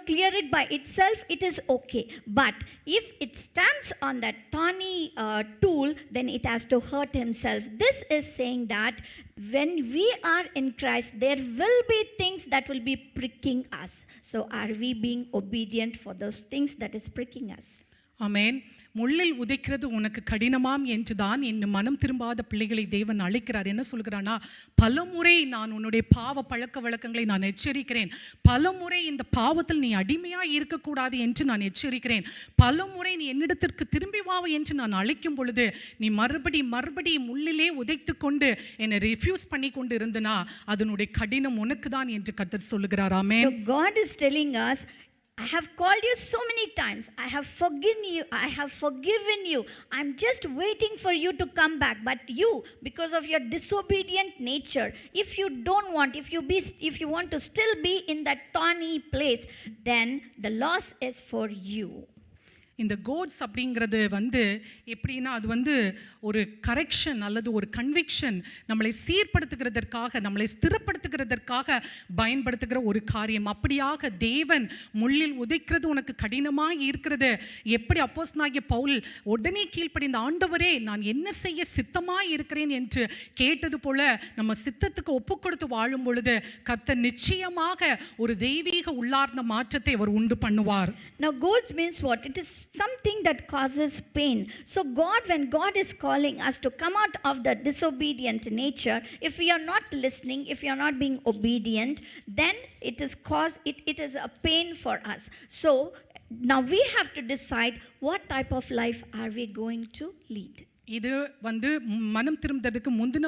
clear it by itself, it is okay. But if it stands on that thorny tool, then it has to hurt himself. This is saying that when we are in Christ, there will be things that will be pricking us. So are we being obedient for those things that is pricking us? ஆமென். முள்ளில் உதைக்கிறது உனக்கு கடினமாம் என்று தான் இன்னும் மனம் திரும்பாத பிள்ளைகளை தேவன் அழைக்கிறார். என்ன சொல்கிறானா, பலமுறை நான் உன்னுடைய பாவ பழக்க வழக்கங்களை நான் எச்சரிக்கிறேன், பலமுறை இந்த பாவத்தில் நீ அடிமையாக இருக்கக்கூடாது என்று நான் எச்சரிக்கிறேன், பலமுறை நீ என்னிடத்திற்கு திரும்பி வா என்று நான் அழைக்கும் பொழுது நீ மறுபடி முள்ளிலே உதைத்து கொண்டு என்னை ரிஃப்யூஸ் பண்ணி கொண்டு இருந்தனா அதனுடைய கடினம் உனக்கு தான் என்று கர்த்தர் சொல்லுகிறார். ஆமென். So God is telling us, I have called you so many times. I have forgiven you. I'm just waiting for you to come back. But you, because of your disobedient nature, if you want to still be in that thorny place, then the loss is for you. இந்த quotes அப்படிங்கிறது வந்து எப்படின்னா, அது வந்து ஒரு correction அல்லது ஒரு conviction, நம்மளை சீர்படுத்துகிறதற்காக, நம்மளை ஸ்திரப்படுத்துகிறதற்காக பயன்படுத்துகிற ஒரு காரியம். அப்படியாக தேவன் முள்ளில் உதைக்கிறது உனக்கு கடினமாக இருக்கிறது. எப்படி அப்போஸ்தலனாகிய பவுல் உடனே கீழ்ப்படிந்த, ஆண்டவரே நான் என்ன செய்ய சித்தமாக இருக்கிறேன் என்று கேட்டது போல நம்ம சித்தத்துக்கு ஒப்பு கொடுத்து வாழும் பொழுது கர்த்தர் நிச்சயமாக ஒரு தெய்வீக உள்ளார்ந்த மாற்றத்தை அவர் உண்டு பண்ணுவார். Now goads means what? It is something that causes pain. So when God is calling us to come out of the disobedient nature, if we are not listening, if we are not being obedient, then it is a pain for us. So now we have to decide what type of life are we going to lead. இது வந்து மனம் திரும்புவதற்கு முந்தின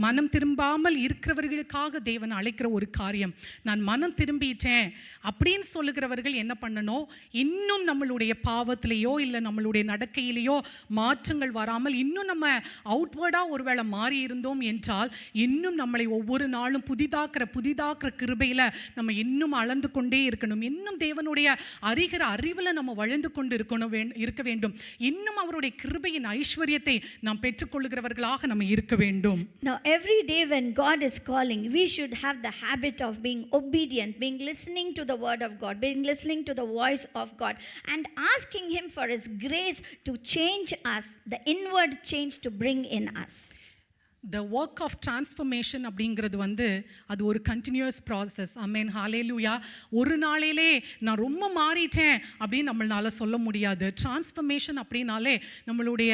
மனம் திரும்பாமல் இருக்கிறவர்களுக்காக தேவன் அழைக்கிற ஒரு காரியம். நான் மனம் திரும்பிட்டேன் அப்படின்னு சொல்லுகிறவர்கள் என்ன பண்ணணும், இன்னும் நம்மளுடைய பாவத்திலேயோ இல்லை நம்மளுடைய நடக்கையிலேயோ மாற்றங்கள் வராமல் இன்னும் நம்ம அவுட்வேர்டாக ஒருவேளை மாறி இருந்தோம் என்றால் இன்னும் நம்மளை ஒவ்வொரு நாளும் புதிதாக்குற கிருபையில் நம்ம இன்னும் அளந்து கொண்டே இருக்கணும். இன்னும் தேவனுடைய அறிவில் நம்ம வளர்ந்து கொண்டு இருக்க வேண்டும். இன்னும் அவருடைய கிருபையின் ஐஸ்வர்யத்தை நாம் பெற்றுக்கொள்கிறவர்களாக நம்ம இருக்க வேண்டும். Now every day when God is calling, we should have the habit of being obedient, being listening to the word of God, being listening to the voice of God, and asking him for his grace to change us, the inward change to bring in us. the work of transformation அப்படிங்கிறது வந்து அது ஒரு continuous process. ஆமென், ஹalleluya. ஒரு நாளிலே நான் ரொம்ப மாறிட்டேன் அப்படின்னு நம்மளால சொல்ல முடியாது. டிரான்ஸ்ஃபர்மேஷன் அப்படின்னாலே நம்மளுடைய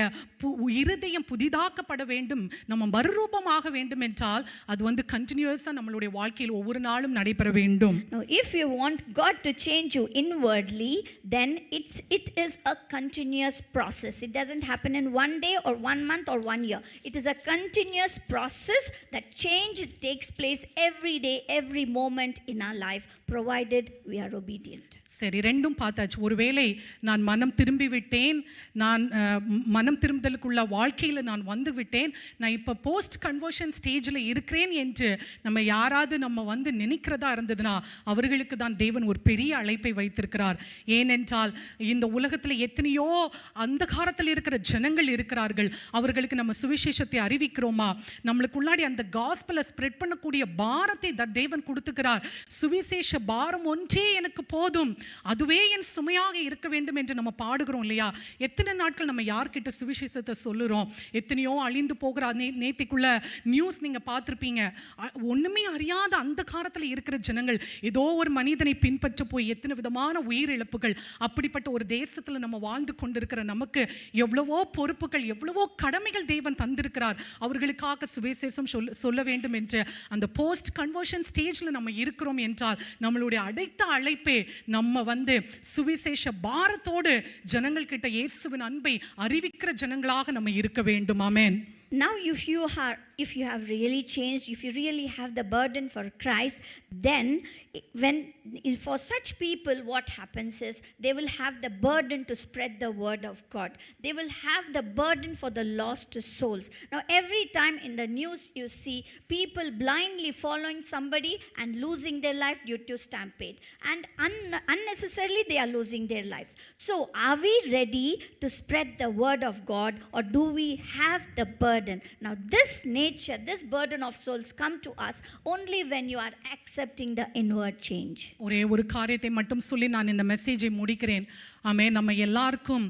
இருதயம் புதிதாக்கப்பட வேண்டும், நம்ம மறுரூபமாக வேண்டும் என்றால் அது வந்து கண்டினியூஸாக நம்மளுடைய வாழ்க்கையில் ஒவ்வொரு நாளும் நடைபெற வேண்டும். Now, if you want God to change you inwardly, then it is a continuous process. It doesn't happen in one day or 1 month or 1 year. It is a continuous process that change takes place every day, every moment in our life, provided we are obedient. சரி, ரெண்டும் பார்த்தாச்சு. ஒருவேளை நான் மனம் திரும்பி விட்டேன், நான் மனம் திரும்புதலுக்குள்ள வாழ்க்கையில் நான் வந்து விட்டேன், நான் இப்போ போஸ்ட் கன்வர்ஷன் ஸ்டேஜில் இருக்கிறேன் என்று நம்ம யாராவது நம்ம வந்து நினைக்கிறதா இருந்ததுன்னா அவர்களுக்கு தான் தேவன் ஒரு பெரிய அழைப்பை வைத்திருக்கிறார். ஏனென்றால் இந்த உலகத்தில் எத்தனையோ அந்த காலத்தில் இருக்கிற ஜனங்கள் இருக்கிறார்கள். அவர்களுக்கு நம்ம சுவிசேஷத்தை அறிவிக்கிறோமா? நம்மளுக்குள்ளாடி அந்த காஸ்பலை ஸ்ப்ரெட் பண்ணக்கூடிய பாரத்தை தேவன் கொடுத்துக்கிறார். சுவிசேஷ பாரம் ஒன்றே எனக்கு போதும், அதுவே என் சுமையாக இருக்க வேண்டும் என்று நம்ம பாடுகிறோம் இல்லையா? எத்தனை நாட்கள் நம்ம யார்கிட்ட சுவிசேஷத்தை சொல்லுறோம்? எத்தனையோ அழிந்து போகிற நேத்திக்குள்ள நியூஸ் நீங்கள் பார்த்துருப்பீங்க. ஒன்றுமே அறியாத அந்த காலத்தில் இருக்கிற ஜனங்கள் ஏதோ ஒரு மனிதனை பின்பற்ற போய் எத்தனை விதமான உயிரிழப்புகள். அப்படிப்பட்ட ஒரு தேசத்தில் நம்ம வாழ்ந்து கொண்டிருக்கிற நமக்கு எவ்வளவோ பொறுப்புகள், எவ்வளவோ கடமைகள் தேவன் தந்திருக்கிறார். அவர்களுக்காக சுவிசேஷம் சொல்ல வேண்டும் என்று அந்த போஸ்ட் கன்வர்ஷன் ஸ்டேஜில் நம்ம இருக்கிறோம் என்றால் நம்மளுடைய அடைத்த அழைப்பே நம்ம வந்து சுவிசேஷ பாரத்தோடு ஜனங்கள் கிட்ட இயேசுவின் அன்பை அறிவிக்கிற ஜனங்களாக நம்ம இருக்க வேண்டும். ஆமென். Now, if you have really changed, if you really have the burden for Christ, then for such people what happens is they will have the burden to spread the word of God. They will have the burden for the lost souls. Now, every time in the news you see people blindly following somebody and losing their life due to stampede, and unnecessarily they are losing their lives. So, are we ready to spread the word of God, or do we have the burden? Now, this burden of souls come to us only when you are accepting the inward change. ஒரே ஒரு காரியத்தை மட்டும் சொல்லி நான் இந்த மெசேஜை முடிக்கிறேன். ஆமென். நம்ம எல்லாருக்கும்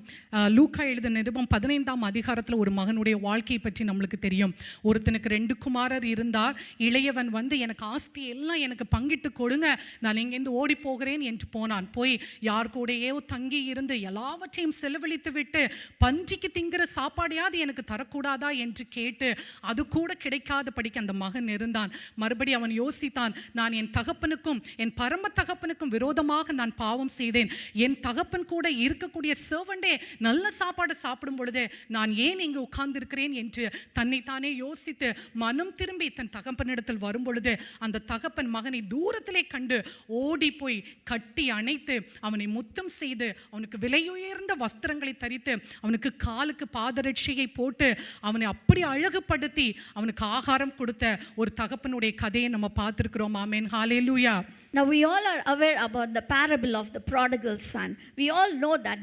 லூக்கா எழுதின நிருபம் 15ஆம் அதிகாரத்தில் ஒரு மகனுடைய வாழ்க்கையை பற்றி நம்மளுக்கு தெரியும். ஒருத்தனுக்கு 2 குமாரர் இருந்தார். இளையவன் வந்து எனக்கு ஆஸ்தி எல்லாம் எனக்கு பங்கிட்டு கொடுங்க, நான் இங்கேருந்து ஓடி போகிறேன் என்று போனான். போய் யார் கூடயோ தங்கி இருந்து எல்லாவற்றையும் செலவழித்து விட்டு பன்றிக்கு திங்கிற சாப்பாடையாவது எனக்கு தரக்கூடாதா என்று கேட்டு அது கூட கிடைக்காத படிக்க அந்த மகன் இருந்தான். மறுபடி அவன் யோசித்தான், நான் என் தகப்பனுக்கும் என் பரம தகப்பனுக்கும் விரோதமாக நான் பாவம் செய்தேன். என் தகப்பன் கூட இருக்கக்கூடிய சர்வண்டே நல்ல சாப்பாடு சாப்பிடும் பொழுது நான் ஏன் இங்கு உட்கார்ந்து இருக்கிறேன் என்று தன்னைத்தானே யோசித்து மனம் திரும்பி தன் தகப்பனிடத்தில் வரும் பொழுது அந்த தகப்பன் மகனை தூரத்திலே கண்டு ஓடி போய் கட்டி அணைத்து அவனை முத்தம் செய்து அவனுக்கு விலையுயர்ந்த வஸ்திரங்களை தரித்து அவனுக்கு காலுக்கு பாதரட்சியை போட்டு அவனை அப்படி அழகுபடுத்தி அவனுக்கு ஆகாரம் கொடுத்த ஒரு தகப்பனுடைய கதையை நம்ம பார்த்திருக்கிறோம். ஆமென், ஹalleluya. Now, we all are aware about the parable of the prodigal son. We all know that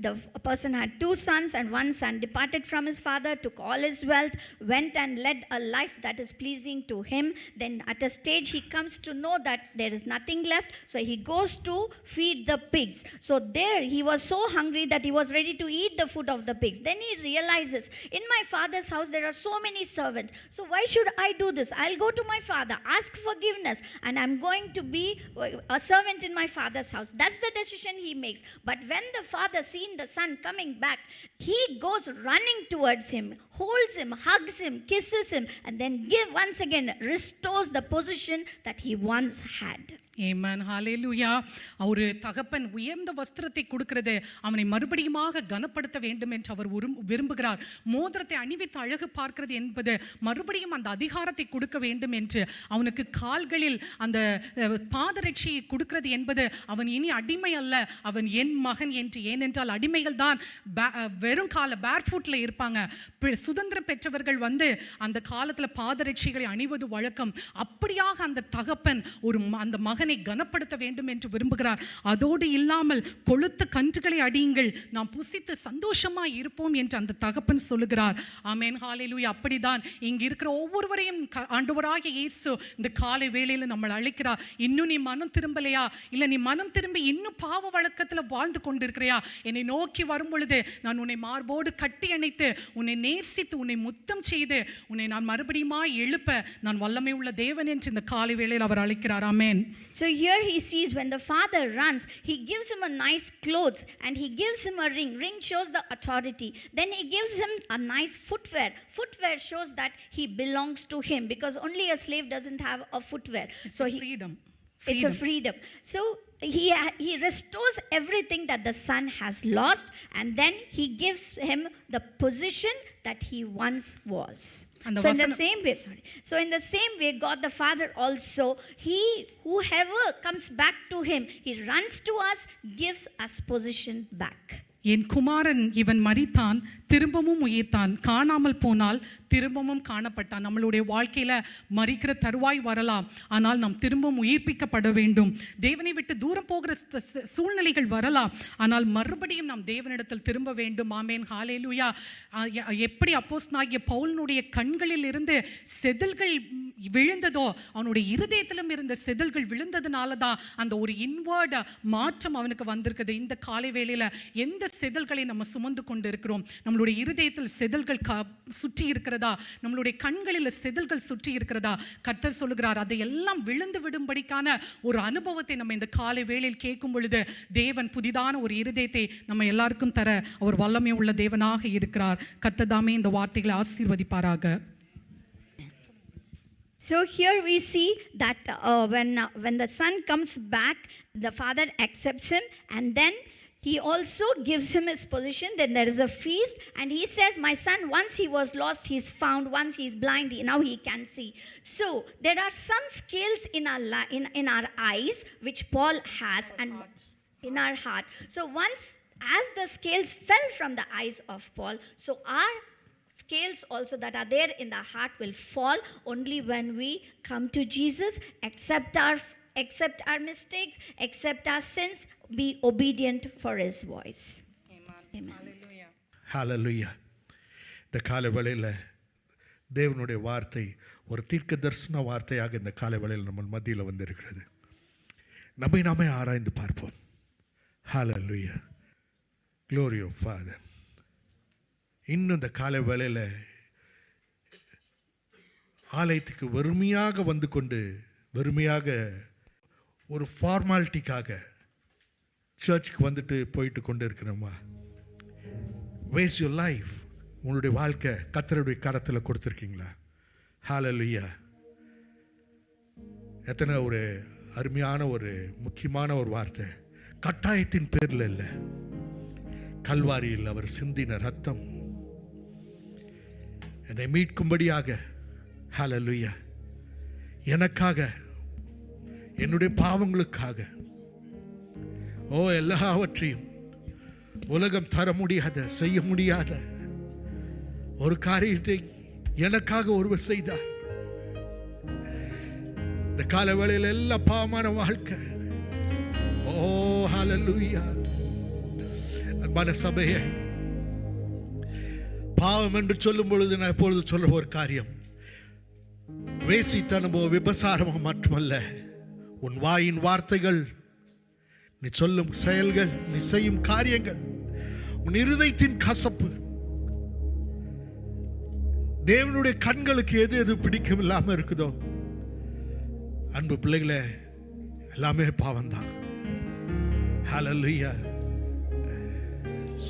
the person had 2 sons, and one son departed from his father, took all his wealth, went and led a life that is pleasing to him. Then at a stage he comes to know that there is nothing left, so he goes to feed the pigs. So there he was so hungry that he was ready to eat the food of the pigs. Then he realizes, in my father's house there are so many servants, so why should I do this? I'll go to my father, ask forgiveness, and I'm going to be a servant in my father's house. That's the decision he makes. But when the father seen the son coming back, he goes running towards him, holds him, hugs him, kisses him, and then once again restores the position that he once had. Amen, hallelujah. ஒரு தகப்பன் உயர்ந்த வஸ்திரத்தை கொடுக்கிறது அவனை மறுபடியுமாக கனப்படுத்த வேண்டும் என்று அவர் விரும்புகிறார். மோதிரத்தை அணிவித்து அழகு பார்க்கிறது என்பது மறுபடியும் அந்த அதிகாரத்தை கொடுக்க வேண்டும் என்று அவனுக்கு கால்களில் அந்த பாதரட்சியை கொடுக்கிறது என்பது அவன் இனி அடிமை அல்ல, அவன் என் மகன் என்று. ஏனென்றால் அடிமைகள் தான் வெறும் கால பேர்ஃபுட்டில் இருப்பாங்க. சுதந்திரம் பெற்றவர்கள் வந்து அந்த காலத்தில் பாதரட்சிகளை அணிவது வழக்கம். அப்படியாக அந்த தகப்பன் அந்த மகன் மகனை கனப்படுத்த வேண்டும் என்று விரும்புகிறார். அதோடு இல்லாமல் கொழுத்த கன்றுகளை அடியுங்கள், நாம் புசித்து சந்தோஷமா இருப்போம் என்று அந்த தகப்பன் சொல்லுகிறார். ஆமென், ஹல்லேலூயா. அப்படிதான் இங்க இருக்கிற ஒவ்வொருவரையும் ஆண்டவராகிய இயேசு இந்த காலை வேளையில நம்மளை அழைக்கிறார். இன்னும் நீ மனம் திரும்பலையா, இல்ல நீ மனம் திரும்பி இன்னும் பாவ வழக்கத்துல வாழ்ந்து கொண்டிருக்கிறையா, என்னை நோக்கி வரும் பொழுது நான் உன்னை மார்போடு கட்டி அணைத்து உன்னை நேசித்து உன்னை முத்தம் செய்து உன்னை நான் மறுபடியும் எழுப்ப நான் வல்லமை உள்ள தேவன் என்று இந்த காலை வேளையில் அவர் அழைக்கிறார். ஆமென். So here he sees when the father runs, he gives him a nice clothes and he gives him a ring. Ring shows the authority. Then he gives him a nice footwear. Footwear shows that he belongs to him, because only a slave doesn't have a footwear. So freedom. It's a freedom. So he restores everything that the son has lost, and then he gives him the position that he once was. So in the same way, God the Father also, whoever comes back to him, he runs to us, gives us position back. என் குமாரன் இவன் மரித்தான், திரும்பவும் உயிர்த்தான், காணாமல் போனால் திரும்பவும் காணப்பட்டான். நம்மளுடைய வாழ்க்கையில மரிக்கிற தருவாய் வரலாம், ஆனால் நாம் திரும்பவும் உயிர்ப்பிக்கப்பட வேண்டும். தேவனை விட்டு தூரம் போகிற சூழ்நிலைகள் வரலாம், ஆனால் மறுபடியும் நாம் தேவனிடத்தில் திரும்ப வேண்டும். ஆமென், ஹல்லேலூயா. எப்படி அப்போஸ்தலனாகிய பவுலினுடைய கண்களில் இருந்து செதில்கள் விழுந்ததோ, அவனுடைய இருதயத்திலும் இருந்த செதில்கள் விழுந்ததுனால தான் அந்த ஒரு இன்வர்ட் மாற்றம் அவனுக்கு வந்திருக்குது. இந்த காலை வேளையில எந்த செதில்களை நம்ம சுமந்து கொண்டு இருக்கிறோம்? நம்மளுடைய இருதயத்தில் செதில்கள் சுற்றி இருக்கிறதா? நம்மளுடைய கண்களில் செதில்கள் சுற்றி இருக்கிறதா? கர்த்தர் சொல்லுகிறார், அதையெல்லாம் விழுந்து விடும்படிக்கான ஒரு அனுபவத்தை நம்ம இந்த காலை வேளையில் கேட்கும் பொழுது தேவன் புதிதான ஒரு இருதயத்தை நம்ம எல்லாருக்கும் தர அவர் வல்லமை உள்ள தேவனாக இருக்கிறார். கர்த்தர் தாமே இந்த வார்த்தைகளை ஆசீர்வதிப்பாராக. So here we see that when the son comes back, the father accepts him, and then he also gives him his position. Then there is a feast, and he says, my son, once he was lost, he's found. Once he's blind, now he can see. So there are some scales in our eyes which Paul has, and in our heart. So once as the scales fell from the eyes of Paul, so our scales also that are there in the heart will fall only when we come to Jesus, accept our mistakes, accept our sins, be obedient for his voice. Amen. ஹல்லேலூயா. இந்த காலை வேளையில் தேவனுடைய வார்த்தை ஒரு தீர்க்க தரிசன வார்த்தையாக இந்த காலை வேளையில் நம்ம மத்தியில் வந்திருக்கிறது. நம்மை நாமே ஆராய்ந்து பார்ப்போம். ஹல்லேலூயா. Glory of Father. இன்னும் இந்த காலை வேளையில் ஆலயத்துக்கு வெறுமையாக வந்து கொண்டு வெறுமையாக ஒரு ஃபார்மாலிட்டிக்காக சர்ச்சுக்கு வந்துட்டு போயிட்டு கொண்டு இருக்கிறோமா? Waste your life. உங்களுடைய வாழ்க்கை கர்த்தருடைய கரத்தில் கொடுத்துருக்கீங்களா? ஹல்லேலூயா. எத்தனை ஒரு அருமையான ஒரு முக்கியமான ஒரு வார்த்தை. கட்டாயத்தின் பேரில் இல்லை, கல்வாரியில் அவர் சிந்தின ரத்தம் என்னை மீட்கும்படியாக, ஹல்லேலூயா, எனக்காக, என்னுடைய பாவங்களுக்காக, எல்லாவற்றையும் உலகம் தர முடியாத, செய்ய முடியாத ஒரு காரியத்தை எனக்காக ஒருவர் செய்தார். இந்த கால வேளையில் எல்லா பாவமான வாழ்க்கை, ஹல்லேலூயா. அன்பான சபையே, பாவம் என்று சொல்லும் பொழுது நான் எப்பொழுது சொல்ற ஒரு காரியம், வேசித்தனமோ விபசாரமோ மட்டுமல்ல, உன் வாயின் வார்த்தைகள், நீ சொல்லும் செயல்கள், நீ செய்யும் காரியங்கள், உன் இருதயத்தின் கசப்பு, தேவனுடைய கண்களுக்கு எது எது பிடிக்கும் இல்லாம இருக்குதோ, அன்பு பிள்ளைகளே, எல்லாமே பாவம்தான். ஹல்லேலூயா.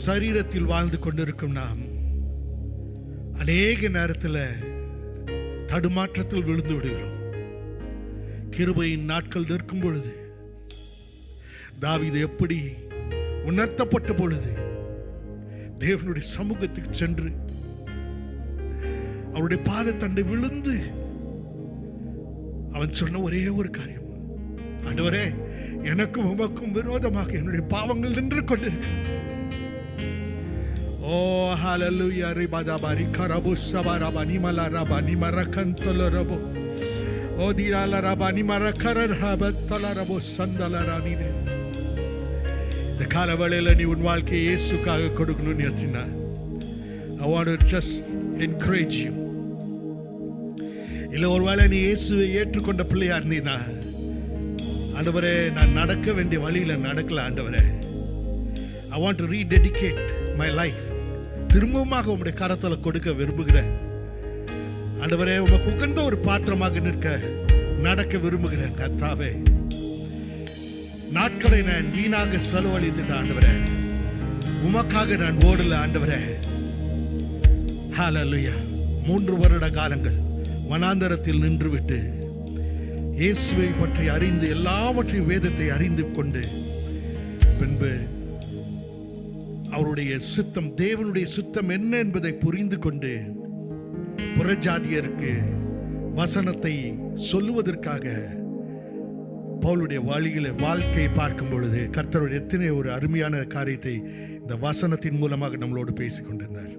சரீரத்தில் வாழ்ந்து கொண்டிருக்கும் நாம் அநேக நேரத்தில் தடுமாற்றத்தில் விழுந்து விடுகிறோம். கிருபையின் நாட்கள் நிற்கும் பொழுது, தாவீது எப்படி உணர்த்தப்பட்ட பொழுது தேவனுடைய சமூகத்துக்கு சென்று அவருடைய பாதத்தண்டை விழுந்து அவன் சொன்ன ஒரே ஒரு காரியம், ஆண்டவரே, எனக்கும் உமக்கும் விரோதமாக என்னுடைய பாவங்கள் நின்று கொண்டிருக்கிறது. ஹல்லேலூயா. ரிபாதாபாரி கரபு சபாராபா நிமலா ரபா நிமரகந்தல ரபோ. ஓ தீரால ரபா நிமர கரர் ஹபத்தல ரபோ சந்தல ராணினே. இந்த கால வேளையில் நீ உன் வாழ்க்கையை இயேசுக்காக கொடுக்கணும்னு யோசினா, I want to just encourage you. இல்லை ஒருவேளை நீ இயேசுவை ஏற்றுக்கொண்ட பிள்ளையா இருந்தீனா, ஆண்டவரே நான் நடக்க வேண்டிய வழியில் நடக்கல ஆண்டவரே, I want to rededicate my life, திரும்பவுமாக உம்முடைய கரத்தில் கொடுக்க விரும்புகிறேன் ஆண்டவரே. உமக்கு உகந்த ஒரு பாத்திரமாக நிற்க நடக்க விரும்புகிறேன் கர்த்தாவே. நாட்களை நான் வீணாக செலவழித்துட்டேன் ஆண்டவரே, உமக்காக நான் ஓடல ஆண்டவரே. ஹல்லேலூயா. 3 வருட காலங்கள் வனாந்தரத்தில் நின்றுவிட்டு இயேசுவை பற்றி அறிந்து எல்லாவற்றையும் வேதத்தை அறிந்து கொண்டு பின்பு அவருடைய சித்தம், தேவனுடைய சித்தம் என்ன என்பதை புரிந்து கொண்டு புறஜாதியருக்கு வசனத்தை சொல்லுவதற்காக பவுலுடைய வாழ்க்கையை பார்க்கும் பொழுது கர்த்தருடைய எத்தனை ஒரு அருமையான காரியத்தை இந்த வசனத்தின் மூலமாக நம்மளோடு பேசிக் கொண்டிருந்தார்.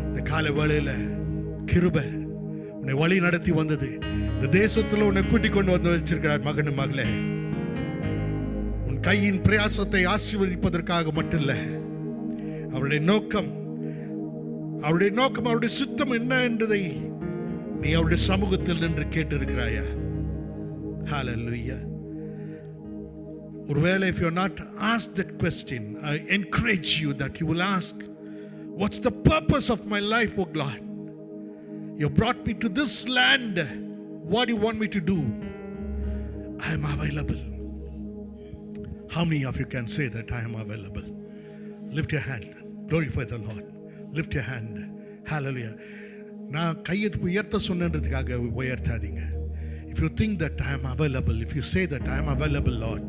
இந்த கால வேளையில கிருபை உன்னை வழி நடத்தி வந்தது. இந்த தேசத்துல உன்னை கூட்டிக் கொண்டு வந்து வச்சிருக்கிறார் மகனும் மகளே. உன் கையின் பிரயாசத்தை ஆசீர்வதிப்பதற்காக மட்டும் இல்ல, அவருடைய நோக்கம் அவருடைய சித்தம் என்ன என்பதை நீ அவருடைய சமூகத்தில் நின்று கேட்டிருக்கிறாயா? ஹல்லேலூயா. ஒருவேளை if you are not asked that question, I encourage you that you will ask, what's the purpose of my life, oh God? You brought me to this land. What do you want me to do? I am available. How many of you can say that I am available? Lift your hand. Glorify the Lord. Lift your hand. Hallelujah. நான் கையை உயர்த்த சொன்னதுக்காக உயர்த்தாதீங்க. If you think that I am available, if you say that I am available, Lord,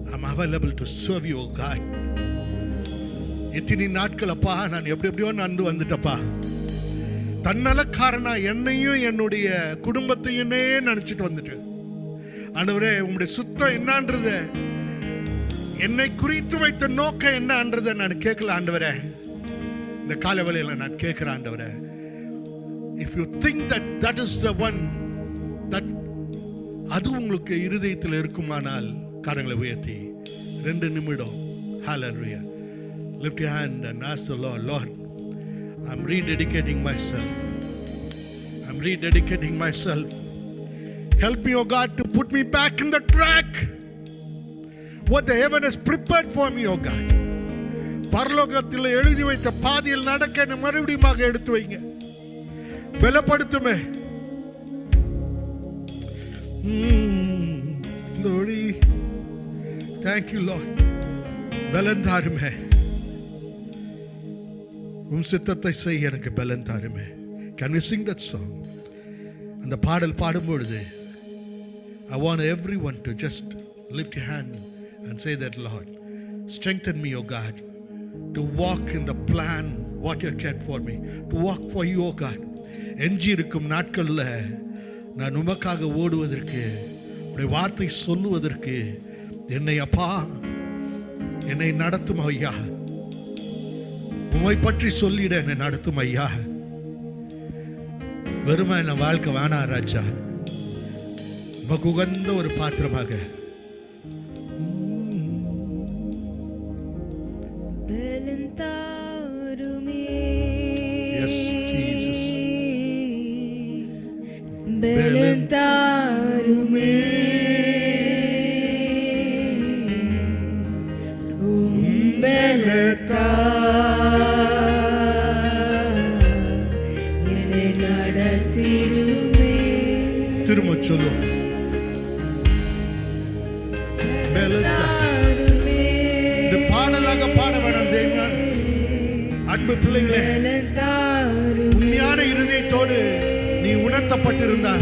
I am available to serve you, oh God. இத்தனை நாட்கள் அப்பா நான் எப்படியோ நடந்து வந்துட்டப்பா. தன்னலக்காரனா என்னையும் என்னுடைய குடும்பத்தையும் நினைச்சிட்டு வந்துட்டேன் ஆண்டவரே. உங்களுடைய சுத்தம் என்னன்றத, என்னை குறித்து வைத்த நோக்கம் என்னன்றத நான் கேட்கல ஆண்டவரே. இந்த கால வேளையில நான் கேட்கிறேன் ஆண்டவரே. If you think that that is the one that அது உங்களுக்கு இருதயத்தில் இருக்குமானால் கரங்களை உயர்த்தி 2 நிமிடம் hallelujah lift your hand and ask the Lord, Lord, I'm rededicating myself. I'm rededicating myself. Help me, oh God, to put me back in the track what the heaven has prepared for me, oh God. பரலோகத்தில் எழுதி வைத்த பாதையில் நடக்க என்னை மறுபடியும் எடுத்து வைங்க, பலப்படுத்துமே. Glory. Thank you, Lord. பலன் தாருமே, உன் சித்தத்தை செய்ய எனக்கு பலன் தாருமே. Can we sing that song? அந்த பாடல் பாடும்பொழுது I want everyone to just lift your hand and say that, Lord, strengthen me, oh God, to walk in the plan what you had for me, to walk for you, oh God. எஞ்சி இருக்கும் நாட்கள்ல நான் உமக்காக ஓடுவதற்கு, உடைய வார்த்தை சொல்லுவதற்கு என்னை அப்பா என்னை நடத்தும் ஐயா. உம்மை பற்றி சொல்லிட என்னை நடத்தும் ஐயா. வெறுமை என்ன வாழ்க்கை வேணா ராஜா, உமக்கு உகந்த ஒரு பாத்திரமாக. Yes, Jesus. பெலந்தாருமே உம்பலத்தா என்னை நடத்திடுமே. திரும்ப சொல்லு. இந்த பாடலாக பாட வேணாம் தேவா. அன்பு பிள்ளைகளே, உண்மையான இருதயத்தோடு நீ உணர்த்தப்பட்டிருந்தா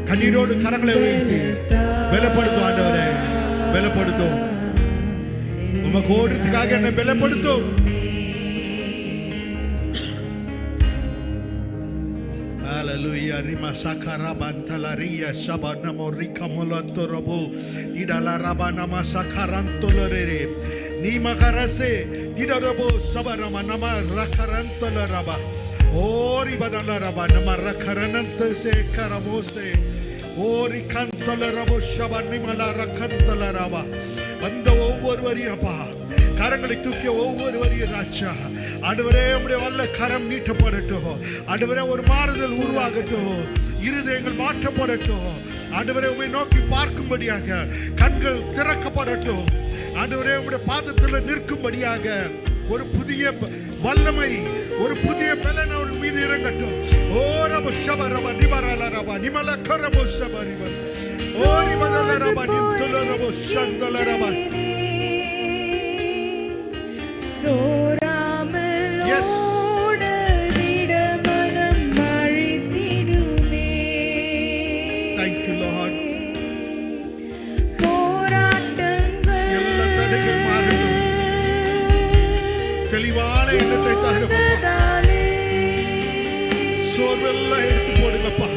கண்ணீரோடு கரங்களை உயர்த்தி பலப்படுத்தும் ஆண்டவரே, பலப்படுத்தும். உமக்கு ஓடுறதுக்காக என்னை பலப்படுத்தும். Hallelujah. Rima sakara bantalaria shabana morika molantorobo idala rabana masakarantolore ni makarase idorobo sabarama nama rakarantolaraba ஓரி பதல ரபா நமர கரணந்த சே கரமோசே ஓரி கந்தல ரபோ ஷபனி மலர கந்தல ரபா அந்த ஒவ்வொருவரையும் அப்பா கரங்களை தூக்கிய ஒவ்வொருவரையும் ராஜா ஆண்டவரே உம்முடைய வல்ல கரம் நீட்டப்படட்டும். ஆண்டவரே ஒரு மாறுதல் உருவாகட்டும். இருதயங்கள் மாற்றப்படட்டும். ஆண்டவரே உம்மை நோக்கி பார்க்கும்படியாக கண்கள் திறக்கப்படட்டும். ஆண்டவரே உம்முடைய பாதத்தில் நிற்கும்படியாக ஒரு புதிய வல்லமை, ஒரு புதிய பலன் அவர்கள் மீது இறங்கட்டும். ஓ ரப ஷப ரப நிபரல ரப நிமல கரப ஷப ரிப ஓ ரிபதல ரப நிந்தல ரப ஷந்தல ரப Thank you, Lord. எல்லா தடைகள் மாறட்டும். தெளிவான எண்ணத்தை தாருப்பா. சோர்வெல்லாம் எடுத்து போடுங்கப்பா.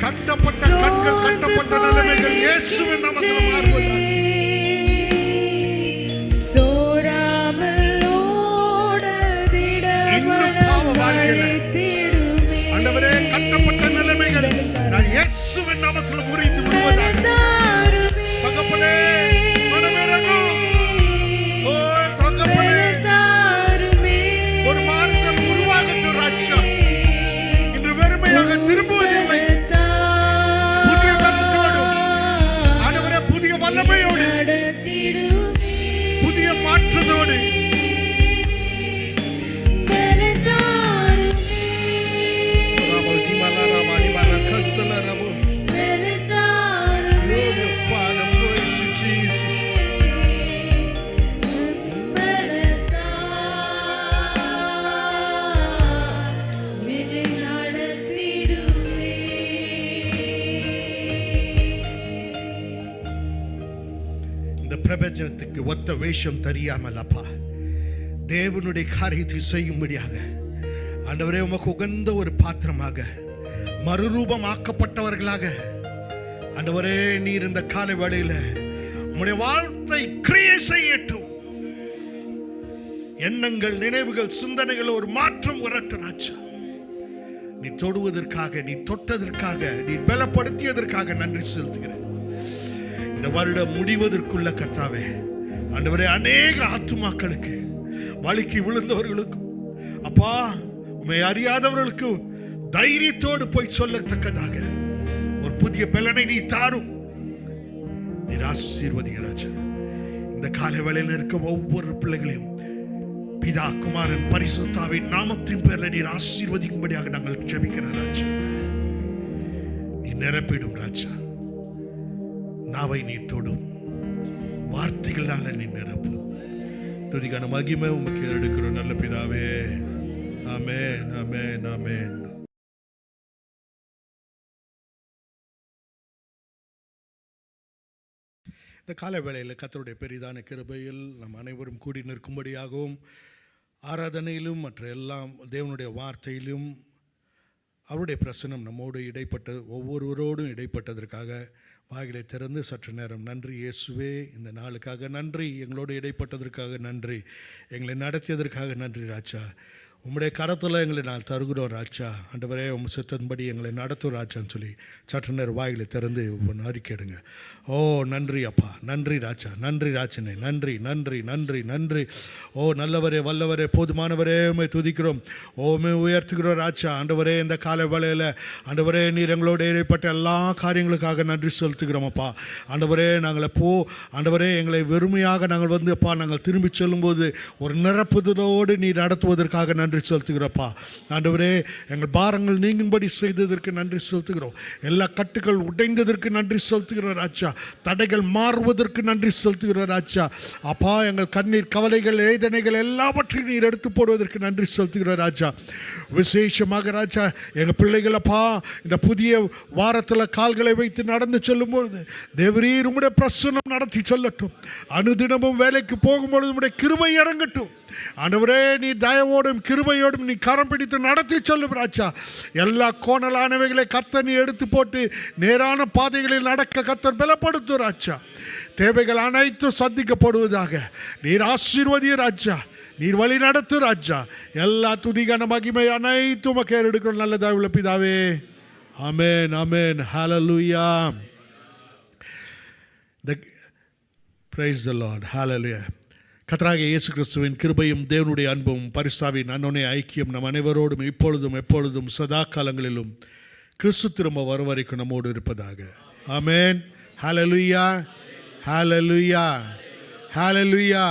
கட்டப்பட்ட கண்கள், கட்டப்பட்ட நிலைமைகள் இயேசுவின் நாமத்தில் மாறுவதாக. இன்னும் பாவ வாழ்க்கையில ஆண்டவரே கட்டப்பட்ட நிலைமைகள் நான் இயேசுவின் நாமத்தில் முறிந்து விடுவதாக. தகப்பனே மனமிரங்கும். ஓ தகப்பனே ஒரு மாறுதல் உருவாகட்டும் ராஜா. இன்று வெறுமையாக திரும்புவதில்லை. புதிய பலத்தோடு ஆண்டவரே, புதிய வல்லமையோடு, புதிய மாற்றத்தோடு பிரபஞ்சத்துக்கு ஒத்த வேஷம் தெரியாமல் அப்பா தேவனுடைய காரியத்தை செய்யும்படியாக ஆண்டவரே உமக்கு உகந்த ஒரு பாத்திரமாக மறுரூபமாக்கப்பட்டவர்களாக ஆண்டவரே நீர் இந்த காலை வேளையில உம்முடைய வார்த்தை கிரியை செய்யட்டும். எண்ணங்கள், நினைவுகள், சிந்தனைகள் ஒரு மாற்றம் வரட்டும் ராஜா. நீ தொடுவதற்காக, நீ தொட்டதற்காக, நீ பலப்படுத்தியதற்காக நன்றி செலுத்துகிறேன். இந்த வருடம் முடிவதற்குள்ள கர்த்தாவே ஆண்டவரே, அநேக ஆத்துமாக்களுக்கு, வழுக்கி விழுந்தவர்களுக்கும் அப்பா உம்மை அறியாதவர்களுக்கு தைரியத்தோடு போய் சொல்லத்தக்கதாக ஒரு புதிய பலனை நீ தாரும். நீர் ஆசீர்வதிங்க ராஜா. இந்த காலை வேளையில் இருக்கும் ஒவ்வொரு பிள்ளைகளையும் பிதா, குமாரன், பரிசுத்தாவின் நாமத்தின் பேரில் நீர் ஆசீர்வதிக்கும்படியாக நாங்கள் ஜெபிக்கிறோம் ராஜா. நீ நிரப்பிடும் ராஜா. நாவை நீ தொடும், வார்த்தைகளால நீ நிரப்பு. துதிக்கான மகிமை உமக்கு எடுக்கிறோம் நல்ல பிதாவே. ஆமென், ஆமென், ஆமென். இந்த காலை வேளையில் கர்த்தருடைய பெரிதான கிருபையில் நம் அனைவரும் கூடி நிற்கும்படியாகவும் ஆராதனையிலும் மற்ற எல்லாம் தேவனுடைய வார்த்தையிலும் அவருடைய பிரசனம் நம்மோடு இடைப்பட்ட ஒவ்வொருவரோடும் இடைப்பட்டதற்காக வாய்களை திறந்து சற்று நேரம் நன்றி இயேசுவே, இந்த நாளுக்காக நன்றி, எங்களோடு இடைப்பட்டதற்காக நன்றி, எங்களை நடத்தியதற்காக நன்றி ராஜா. உம்முடைய கரத்தில் எங்களை நான் தருகிறோம் ராஜா. ஆண்டவரே உம் சித்தத்தின்படி எங்களை நடத்தும் ராஜான்னு சொல்லி சற்று நேரம் வாய்களை திறந்து அறிக்கையிடுங்க. ஓ நன்றி அப்பா, நன்றி ராஜா, நன்றி ராஜனே, நன்றி நன்றி நன்றி நன்றி. ஓ நல்லவரே, வல்லவரே, போதுமானவரே, உம்மை துதிக்கிறோம், உம்மை உயர்த்துகிறோம் ராஜா. ஆண்டவரே இந்த காலை வேளையில் ஆண்டவரே நீர் எங்களோடு இடைப்பட்ட எல்லா காரியங்களுக்காக நன்றி செலுத்துகிறோம் அப்பா. ஆண்டவரே நாங்கள் ஆண்டவரே எங்களை வெறுமையாக நாங்கள் வந்து அப்பா நாங்கள் திரும்பி செல்லும்போது ஒரு நிரப்புதலோடு நீர் நடத்துவதற்காக நன்றி செலுத்துகிறப்பா. ஆண்டவரே எங்கள் பாரங்கள் நீங்கும்படி செய்ததற்கு நன்றி செலுத்துகிறோம். எல்லா கட்டுகள் உடைந்ததற்கு நன்றி செலுத்துகிறோம் ராஜா. தடைகள் மாறுவதற்கு நன்றி செலுத்துகிறோம் ராஜா. அப்பா எங்கள் கண்ணீர், கவலைகள், வேதனைகள் எல்லாவற்றையும் நீர் எடுத்து போடுவதற்கு நன்றி செலுத்துகிறோம் ராஜா. விசேஷமாக ராஜா எங்கள் பிள்ளைகள் அப்பா இந்த புதிய வாரத்தில் கால்களை வைத்து நடந்து செல்லும்பொழுது தேவரீர் உம்முடைய பிரசன்னம் நடத்தி செல்லட்டும். அனுதினமும் வேலைக்கு போகும்பொழுது உம்முடைய கிருபை இறங்கட்டும். ஆண்டவரே நீ தயவோடும் கிருபையோடும் நீ கரம் பிடித்து நடத்தி சொல்லும் ராஜா. எல்லா கோணலானவைகளை கர்த்தர் நீ எடுத்து போட்டு நேரான பாதைகளில் நடக்க கர்த்தர் பலப்படுத்தும் ராஜா. தேவைகள் அனைத்தும் சந்திக்கப்படுவதாக நீர் ஆசீர்வதிய ராஜா. நீர் வழி நடத்து ராஜா. எல்லா துதிகான மகிமை அனைத்தும் உமக்கு எடுக்கிற நல்லதாக உள்ள பிதாவே. ஆமென், ஆமென், ஹalleluya. Praise the Lord, hallelujah. கர்த்தராகிய இயேசு கிறிஸ்துவின் கிருபையும் தேவனுடைய அன்பும் பரிசுத்தாவின் அன்யோன்ய ஐக்கியம் நம் அனைவரோடும் இப்பொழுதும் எப்பொழுதும் சதா காலங்களிலும் கிறிஸ்து திரும்ப வரும் வரைக்கும் நம்மோடு இருப்பதாக. ஆமென், ஹalleluya, ஹalleluya, ஹalleluya.